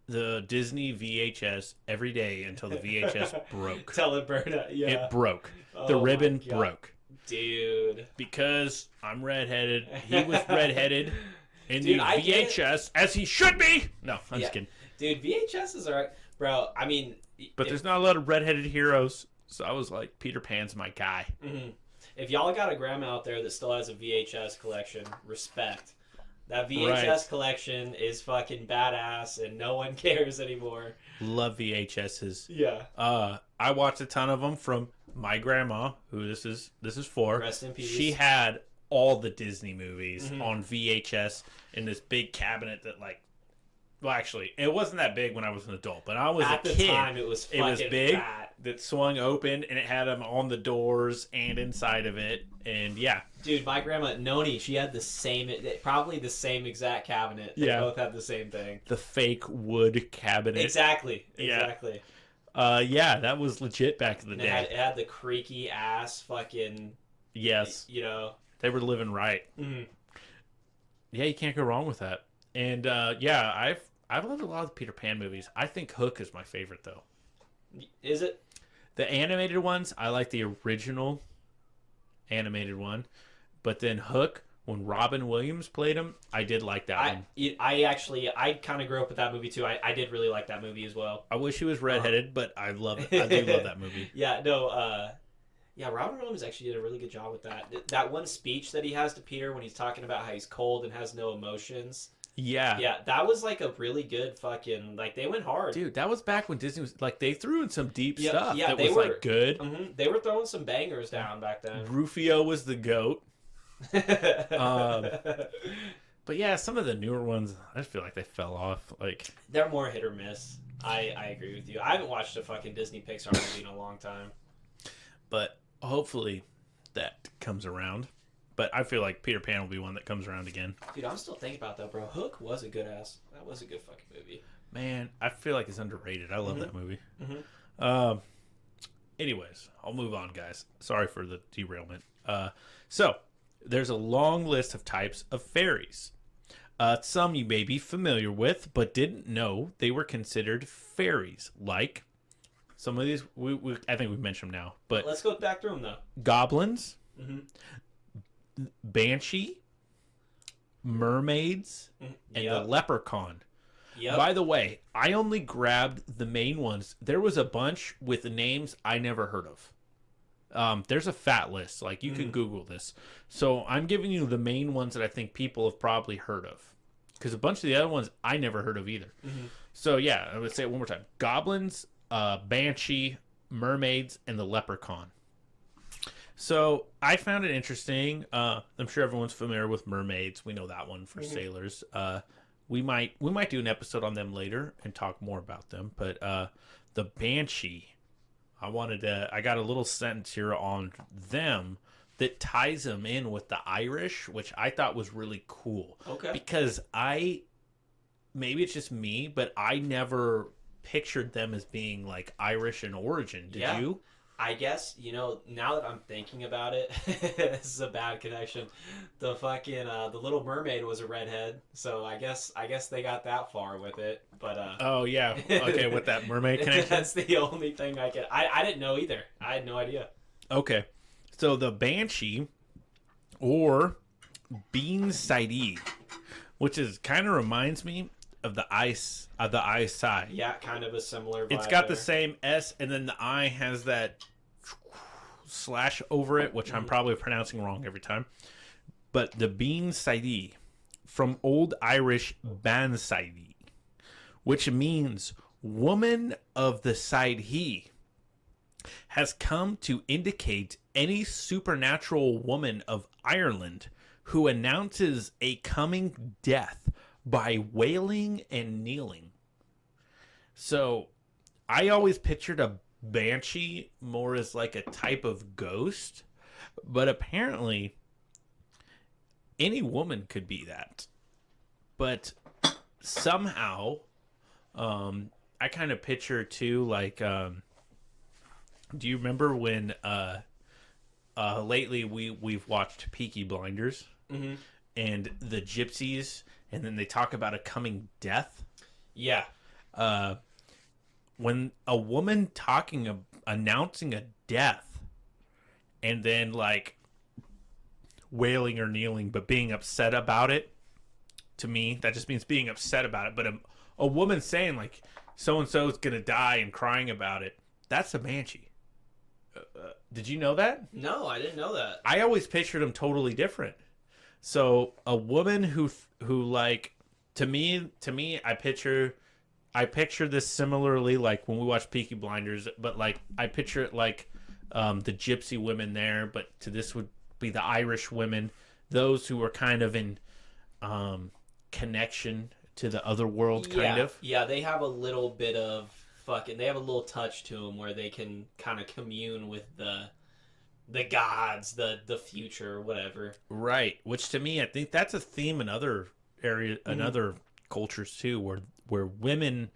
the Disney VHS every day until the VHS broke. Till it burned out, yeah. It broke. The ribbon broke. Dude. Because I'm redheaded. He was redheaded in the VHS, as he should be. No, I'm just kidding. Dude, VHSs are... Bro, I mean... But there's not a lot of redheaded heroes, so I was like, Peter Pan's my guy. Mm-hmm. If y'all got a grandma out there that still has a VHS collection, respect. That VHS collection is fucking badass, and no one cares anymore. Love VHSs. Yeah. I watched a ton of them from my grandma, who this is for. Rest in peace. She had all the Disney movies on VHS in this big cabinet that, like, well, actually, it wasn't that big when I was an adult, but I was a kid. At the time, it was big, fat. that swung open, and it had them on the doors and inside of it, and yeah. Dude, my grandma, Noni, she had probably the same exact cabinet. They both had the same thing. The fake wood cabinet. Exactly. Yeah, that was legit back in the day. It had the creaky ass fucking... Yes. You know. They were living right. Mm-hmm. Yeah, you can't go wrong with that. And, I've loved a lot of the Peter Pan movies. I think Hook is my favorite, though. Is it? The animated ones, I like the original animated one. But then Hook, when Robin Williams played him, I did like that one. I kind of grew up with that movie, too. I did really like that movie as well. I wish he was redheaded, but I love it. I do love that movie. Robin Williams actually did a really good job with that. That one speech that he has to Peter when he's talking about how he's cold and has no emotions. Yeah, that was like a really good fucking, like, they went hard. Dude, that was back when Disney was, like, they threw in some deep stuff that was, like, good. Mm-hmm. They were throwing some bangers down back then. Rufio was the GOAT. But yeah, some of the newer ones, I just feel like they fell off. Like, they're more hit or miss. I agree with you. I haven't watched a fucking Disney Pixar movie in a long time. But hopefully that comes around. But I feel like Peter Pan will be one that comes around again. Dude, I'm still thinking about that, bro. Hook was a good ass. That was a good fucking movie. Man, I feel like it's underrated. I love that movie. Mm-hmm. Anyways, I'll move on, guys. Sorry for the derailment. So, there's a long list of types of fairies. Some you may be familiar with, but didn't know they were considered fairies. Like, some of these, I think we've mentioned them now. But let's go back through them, though. Goblins, Banshee, mermaids, and the leprechaun. Yep. By the way, I only grabbed the main ones. There was a bunch with names I never heard of. There's a fat list. Like, you can Google this. So I'm giving you the main ones that I think people have probably heard of. Because a bunch of the other ones I never heard of either. So yeah, I would say it one more time. Goblins, Banshee, mermaids, and the leprechaun. So I found it interesting. I'm sure everyone's familiar with mermaids. We know that one for sailors. We might do an episode on them later and talk more about them. But the Banshee, I got a little sentence here on them that ties them in with the Irish, which I thought was really cool. Okay. Because maybe it's just me, but I never pictured them as being like Irish in origin. Did you? I guess, now that I'm thinking about it, this is a bad connection. The fucking the Little Mermaid was a redhead, so I guess they got that far with it. But oh yeah, okay, with that mermaid connection. That's the only thing I didn't know either. I had no idea. Okay, so the Banshee, or Bean Sidey, which is kind of reminds me of the ice side. Yeah, kind of a similar vibe. It's got the same S, and then the I has that slash over it, which I'm probably pronouncing wrong every time. But the Bean Sidey, from Old Irish Ban Sidey, which means woman of the side he, has come to indicate any supernatural woman of Ireland who announces a coming death by wailing and kneeling. So I always pictured a banshee more as like a type of ghost, but apparently any woman could be that. But somehow I kind of picture too, like do you remember when lately we've watched Peaky Blinders and the gypsies, and then they talk about a coming death? Yeah. When a woman announcing a death, and then like wailing or kneeling, but being upset about it, to me, that just means being upset about it. But a woman saying like so-and-so is going to die and crying about it, that's a banshee. Did you know that? No, I didn't know that. I always pictured them totally different. So a woman who like, to me, I picture this similarly, like when we watch Peaky Blinders, but like I picture it like the gypsy women there, but to this would be the Irish women, those who are kind of in connection to the other world, kind of. Yeah, they have a little bit of they have a little touch to them where they can kind of commune with the gods, the future, whatever. Right, which to me, I think that's a theme in other areas, in other cultures too, where women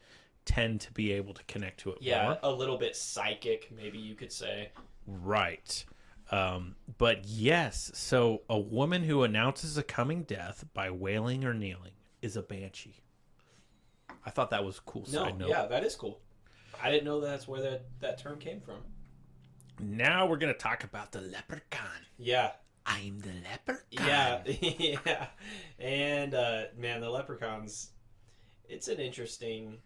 tend to be able to connect to it more. Yeah, a little bit psychic, maybe you could say. Right. But yes, so a woman who announces a coming death by wailing or kneeling is a banshee. I thought that was a cool side note. Yeah, that is cool. I didn't know that's where that term came from. Now we're going to talk about the leprechaun. Yeah. I'm the leprechaun. Yeah, yeah. And, man, the leprechauns, it's an interesting...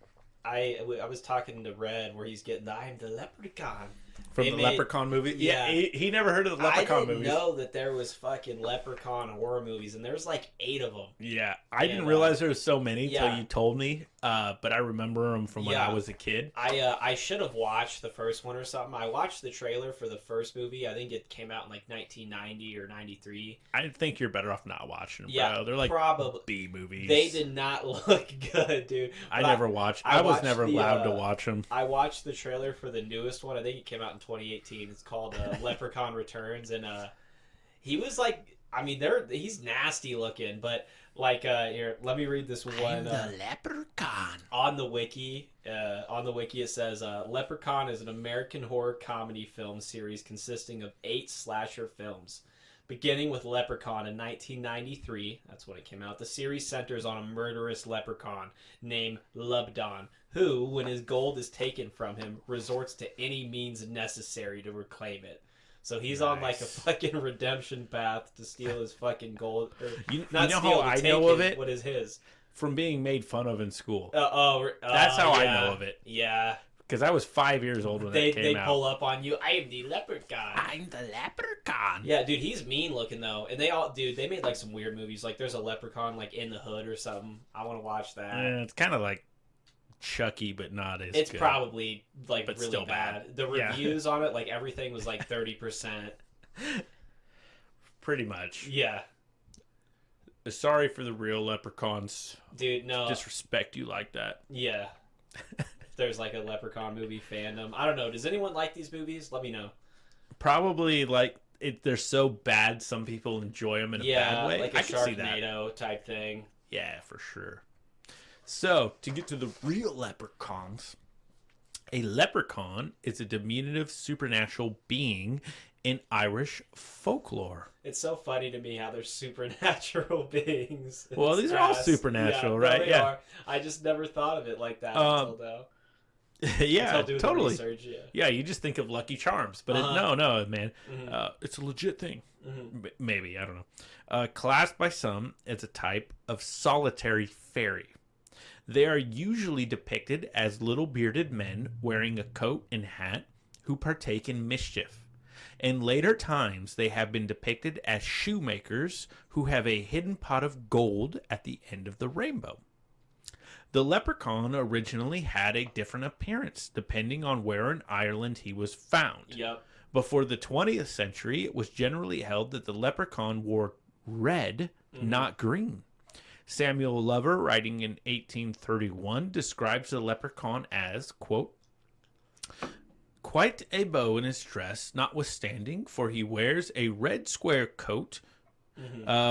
I was talking to Red where he's getting I'm the leprechaun. From the Leprechaun movie? Yeah. He never heard of the Leprechaun movies. I didn't know that there was fucking leprechaun horror movies, and there's like 8 of them. Yeah. I didn't realize there was so many until you told me, but I remember them from when I was a kid. I should have watched the first one or something. I watched the trailer for the first movie. I think it came out in like 1990 or 93. I think you're better off not watching them, bro. They're like probably B movies. They did not look good, dude. I never watched. I was never allowed to watch them. I watched the trailer for the newest one. I think it came out in 2018. It's called Leprechaun Returns, and he was like I mean, he's nasty looking, but like here, let me read this one. I'm the leprechaun. On the wiki, it says Leprechaun is an American horror comedy film series consisting of 8 slasher films. Beginning with Leprechaun in 1993, that's when it came out, the series centers on a murderous leprechaun named Lubdon, who, when his gold is taken from him, resorts to any means necessary to reclaim it. So he's on like a fucking redemption path to steal his fucking gold. You know how I know of it? What is his? From being made fun of in school. That's how I know of it. Yeah. Because I was 5 years old when that came out. They pull up on you. I am the leprechaun. I'm the leprechaun. Yeah, dude, he's mean looking though. And they made like some weird movies. Like there's a leprechaun like in the hood or something. I want to watch that. It's kind of like Chucky, but not as It's good. probably like but really still bad. The reviews on it, like everything was like 30%. Pretty much. Yeah. Sorry for the real leprechauns. Dude, no. Disrespect you like that. Yeah. There's like a leprechaun movie fandom. I don't know. Does anyone like these movies? Let me know. Probably like they're so bad some people enjoy them in a bad way. Like a I can see that. Sharknado type thing. Yeah, for sure. So, to get to the real leprechauns, a leprechaun is a diminutive supernatural being in Irish folklore. It's so funny to me how they're supernatural beings. Well, these are all supernatural, right? They are. I just never thought of it like that until now. Yeah, totally. Research, yeah, you just think of Lucky Charms, but no, man. Mm-hmm. It's a legit thing. Mm-hmm. Maybe, I don't know. Classed by some as a type of solitary fairy. They are usually depicted as little bearded men wearing a coat and hat who partake in mischief. In later times, they have been depicted as shoemakers who have a hidden pot of gold at the end of the rainbow. The leprechaun originally had a different appearance depending on where in Ireland he was found. Yep. Before the 20th century, it was generally held that the leprechaun wore red, not green. Samuel Lover, writing in 1831, describes the leprechaun as, quote, quite a beau in his dress, notwithstanding, for he wears a red square coat,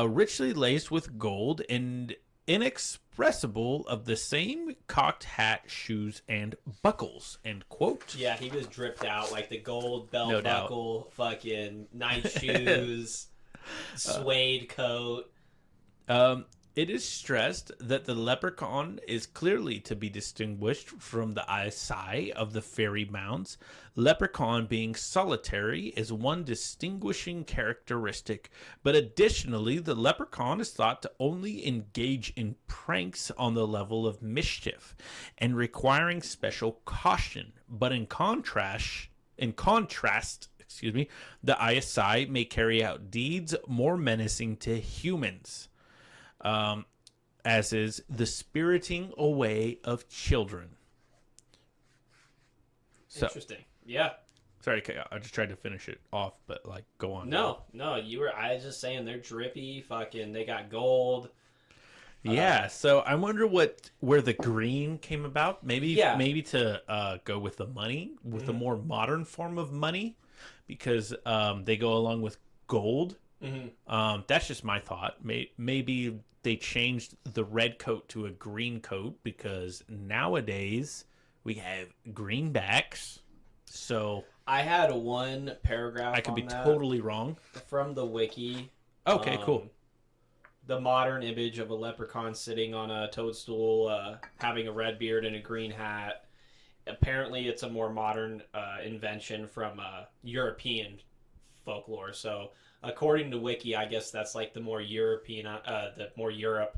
richly laced with gold, and inexpressible of the same cocked hat, shoes, and buckles, end quote. Yeah, he was dripped out, like the gold belt buckle, fucking nice shoes, suede coat. It is stressed that the leprechaun is clearly to be distinguished from the Aesai of the fairy mounds. Leprechaun being solitary is one distinguishing characteristic, but additionally, the leprechaun is thought to only engage in pranks on the level of mischief and requiring special caution. But in contrast, the Aesai may carry out deeds more menacing to humans. As is the spiriting away of children. So, interesting. Yeah. Sorry, I just tried to finish it off, but like, go on. No, I was just saying they're drippy, fucking, they got gold. Yeah, so I wonder where the green came about. Maybe to go with the money, with a more modern form of money, because they go along with gold. Mm-hmm. That's just my thought. Maybe they changed the red coat to a green coat because nowadays we have greenbacks. So I had one paragraph. I could be totally wrong from the wiki. Okay, cool. The modern image of a leprechaun sitting on a toadstool, having a red beard and a green hat. Apparently, it's a more modern invention from European folklore. So, according to Wiki, I guess that's like the more European, the more Europe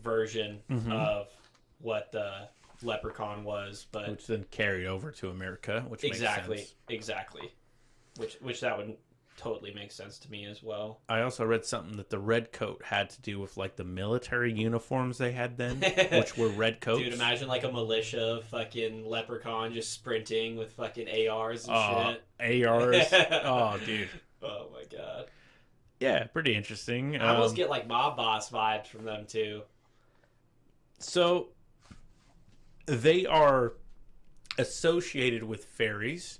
version of what the leprechaun was, but which then carried over to America, which makes sense. Exactly. Which that would totally make sense to me as well. I also read something that the red coat had to do with like the military uniforms they had then, which were red coats. Dude, imagine like a militia fucking leprechaun just sprinting with fucking ARs and shit. ARs. Oh, dude. Oh my god. Yeah, pretty interesting. I almost get like mob boss vibes from them too. So they are associated with fairies,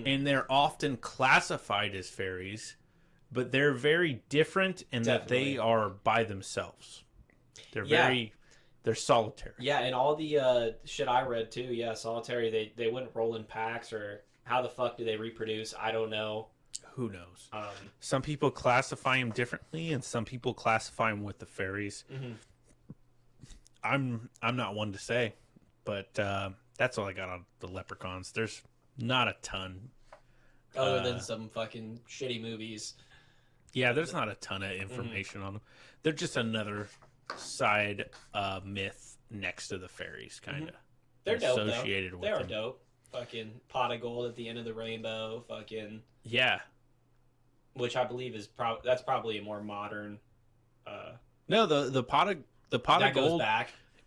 and they're often classified as fairies but they're very different in that they are by themselves. They're they're solitary. Yeah, and all the shit I read too, solitary, they wouldn't roll in packs, or how the fuck do they reproduce? I don't know. Who knows? Some people classify them differently, and some people classify them with the fairies. Mm-hmm. I'm not one to say, but that's all I got on the leprechauns. There's not a ton. Other than some fucking shitty movies. Yeah, there's not a ton of information on them. They're just another side myth next to the fairies, kind of. They're dope, associated though. With they are them. dope. Fucking pot of gold at the end of the rainbow. Fucking yeah, which I believe is that's probably a more modern. No, the pot of gold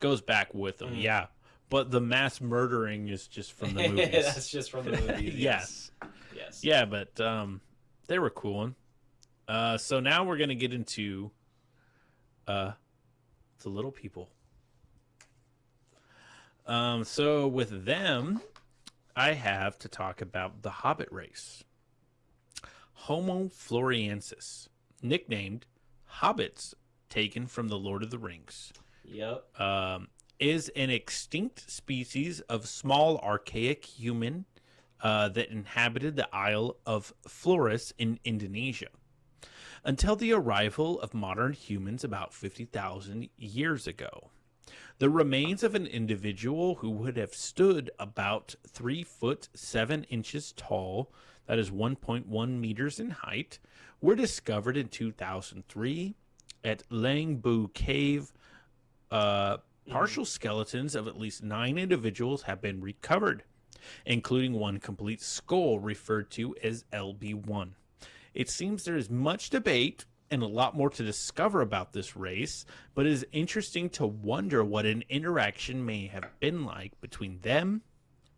goes back with them. Yeah, but the mass murdering is just from the movies. That's just from the movies. Yes. Yes. Yeah, but they were cool. So now we're gonna get into the little people. So with them, I have to talk about the Hobbit race. Homo floresiensis, nicknamed hobbits, taken from the Lord of the Rings. Yep. Is an extinct species of small archaic human that inhabited the Isle of Flores in Indonesia until the arrival of modern humans about 50,000 years ago. The remains of an individual who would have stood about 3 foot 7 inches tall, that is 1.1 meters in height, were discovered in 2003 at Lang Bu Cave. Partial skeletons of at least 9 individuals have been recovered, including one complete skull referred to as LB1. It seems there is much debate and a lot more to discover about this race, but it is interesting to wonder what an interaction may have been like between them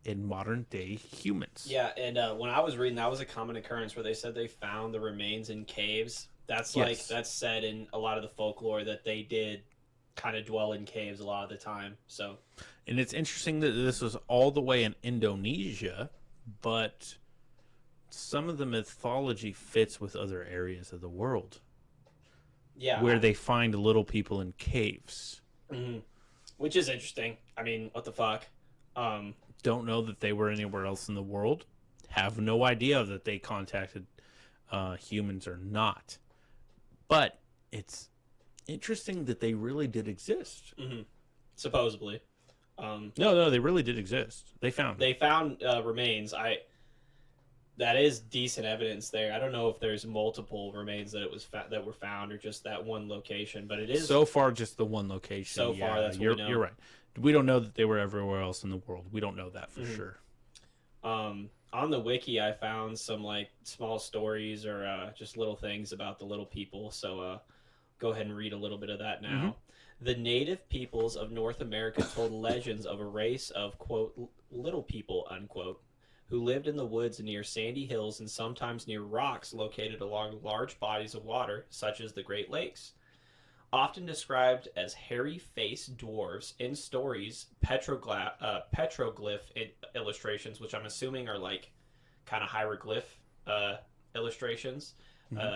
and modern day humans. Yeah, and when I was reading, that was a common occurrence where they said they found the remains in caves. That's that's said in a lot of the folklore that they did kind of dwell in caves a lot of the time. So, and it's interesting that this was all the way in Indonesia, but some of the mythology fits with other areas of the world. Yeah, where they find little people in caves, which is interesting. I mean, what the fuck? Don't know that they were anywhere else in the world. Have no idea that they contacted humans or not. But it's interesting that they really did exist. Supposedly. No, they really did exist. They found remains. That is decent evidence there. I don't know if there's multiple remains that that were found or just that one location, but it is so far just the one location. So far, that's what we know. You're right. We don't know that they were everywhere else in the world. We don't know that for sure. On the wiki, I found some like small stories or just little things about the little people. So go ahead and read a little bit of that now. The native peoples of North America told legends of a race of, quote, little people, unquote, who lived in the woods near sandy hills and sometimes near rocks located along large bodies of water, such as the Great Lakes. Often described as hairy-faced dwarves in stories, petroglyph illustrations, which I'm assuming are like kind of hieroglyph illustrations,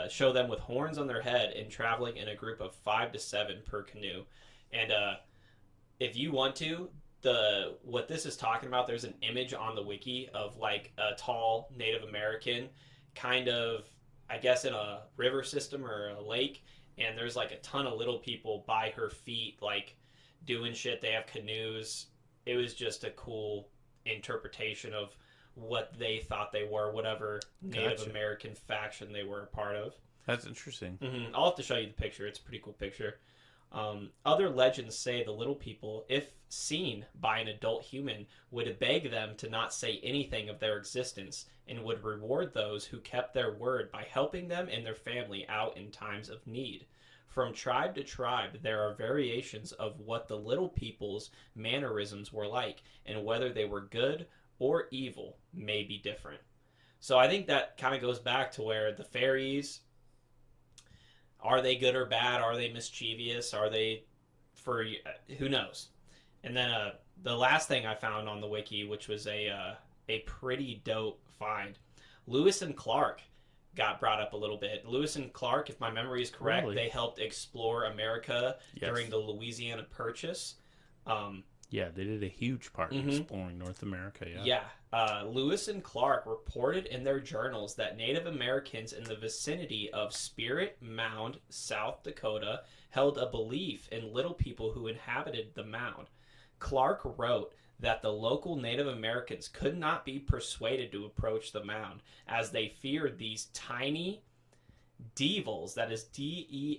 show them with horns on their head and traveling in a group of 5 to 7 per canoe. And if you want to, what this is talking about, there's an image on the wiki of like a tall Native American kind of, I guess, in a river system or a lake, and there's like a ton of little people by her feet like doing shit. They have canoes. It was just a cool interpretation of what they thought they were, whatever Native American faction they were a part of. That's interesting. I'll have to show you the picture. It's a pretty cool picture. Other legends say the little people, if seen by an adult human, would beg them to not say anything of their existence and would reward those who kept their word by helping them and their family out in times of need. From tribe to tribe, there are variations of what the little people's mannerisms were like, and whether they were good or evil may be different. So I think that kind of goes back to where the fairies, are they good or bad? Are they mischievous? Are they who knows? And then the last thing I found on the wiki, which was a pretty dope find. Lewis and Clark got brought up a little bit. Lewis and Clark, if my memory is correct, they helped explore America during the Louisiana Purchase. Yeah, they did a huge part in exploring North America. Lewis and Clark reported in their journals that Native Americans in the vicinity of Spirit Mound, South Dakota, held a belief in little people who inhabited the mound. Clark wrote that the local Native Americans could not be persuaded to approach the mound as they feared these tiny devils, that is Deavals,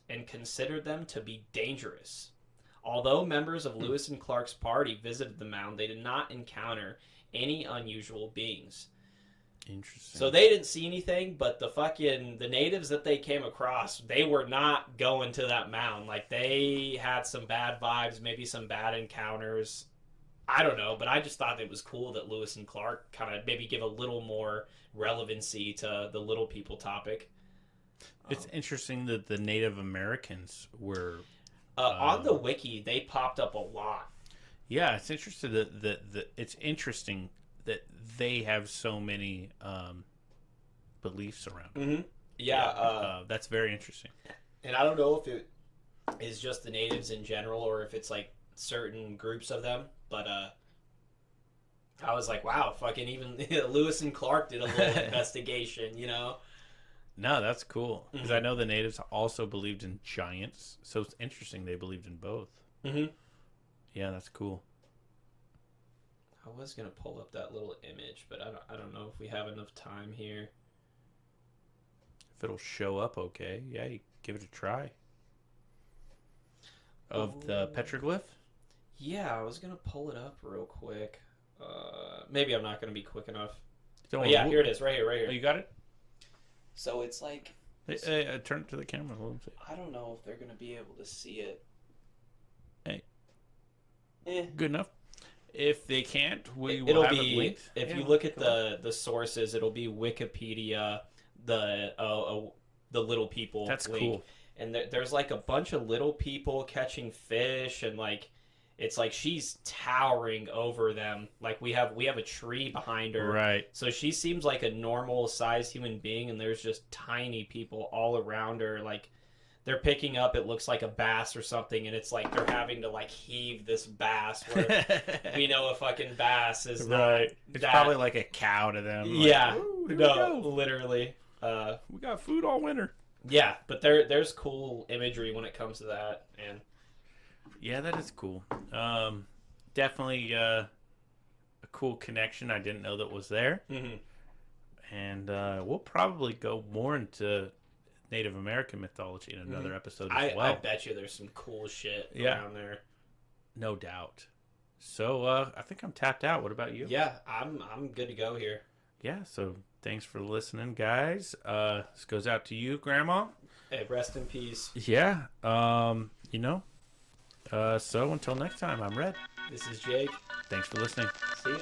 and considered them to be dangerous. Although members of Lewis and Clark's party visited the mound, they did not encounter any unusual beings. Interesting. So they didn't see anything, but the natives that they came across, they were not going to that mound. Like, they had some bad vibes, maybe some bad encounters. I don't know, but I just thought it was cool that Lewis and Clark kind of maybe give a little more relevancy to the little people topic. It's interesting that the Native Americans were... on the wiki, they popped up a lot. Yeah, it's interesting that it's interesting that they have so many beliefs around it. Mm-hmm. Yeah, that's very interesting. And I don't know if it is just the natives in general or if it's like certain groups of them, but I was like, wow, fucking even Lewis and Clark did a little investigation, you know? No, that's cool. Because I know the natives also believed in giants. So it's interesting they believed in both. Mm-hmm. Yeah, that's cool. I was going to pull up that little image, but I don't know if we have enough time here. If it'll show up okay, yeah, you give it a try. Of the petroglyph? Yeah, I was going to pull it up real quick. Maybe I'm not going to be quick enough. Don't yeah, here it is, right here. Oh, you got it? So it's like... Hey, turn it to the camera. I don't know if they're going to be able to see it. Hey. Good enough. If they can't, it'll have it linked. If you look at the sources, it'll be Wikipedia, the little people. That's link. Cool. And there's like a bunch of little people catching fish, and like it's like she's towering over them. Like we have a tree behind her, right? So she seems like a normal sized human being, and there's just tiny people all around her. Like they're picking up, it looks like a bass or something, and it's like they're having to like heave this bass. Where we know a fucking bass is right. It's probably like a cow to them. Yeah, like, no, literally. We got food all winter. Yeah, but there's cool imagery when it comes to that, and yeah, that is cool. Definitely a cool connection. I didn't know that was there. Mm-hmm. And we'll probably go more into Native American mythology in another episode as well. I bet you there's some cool shit around there. No doubt. So I think I'm tapped out. What about you? Yeah, I'm good to go here. Yeah, so thanks for listening, guys. This goes out to you, Grandma. Hey, rest in peace. Yeah, so until next time, I'm Red. This is Jake. Thanks for listening. See ya.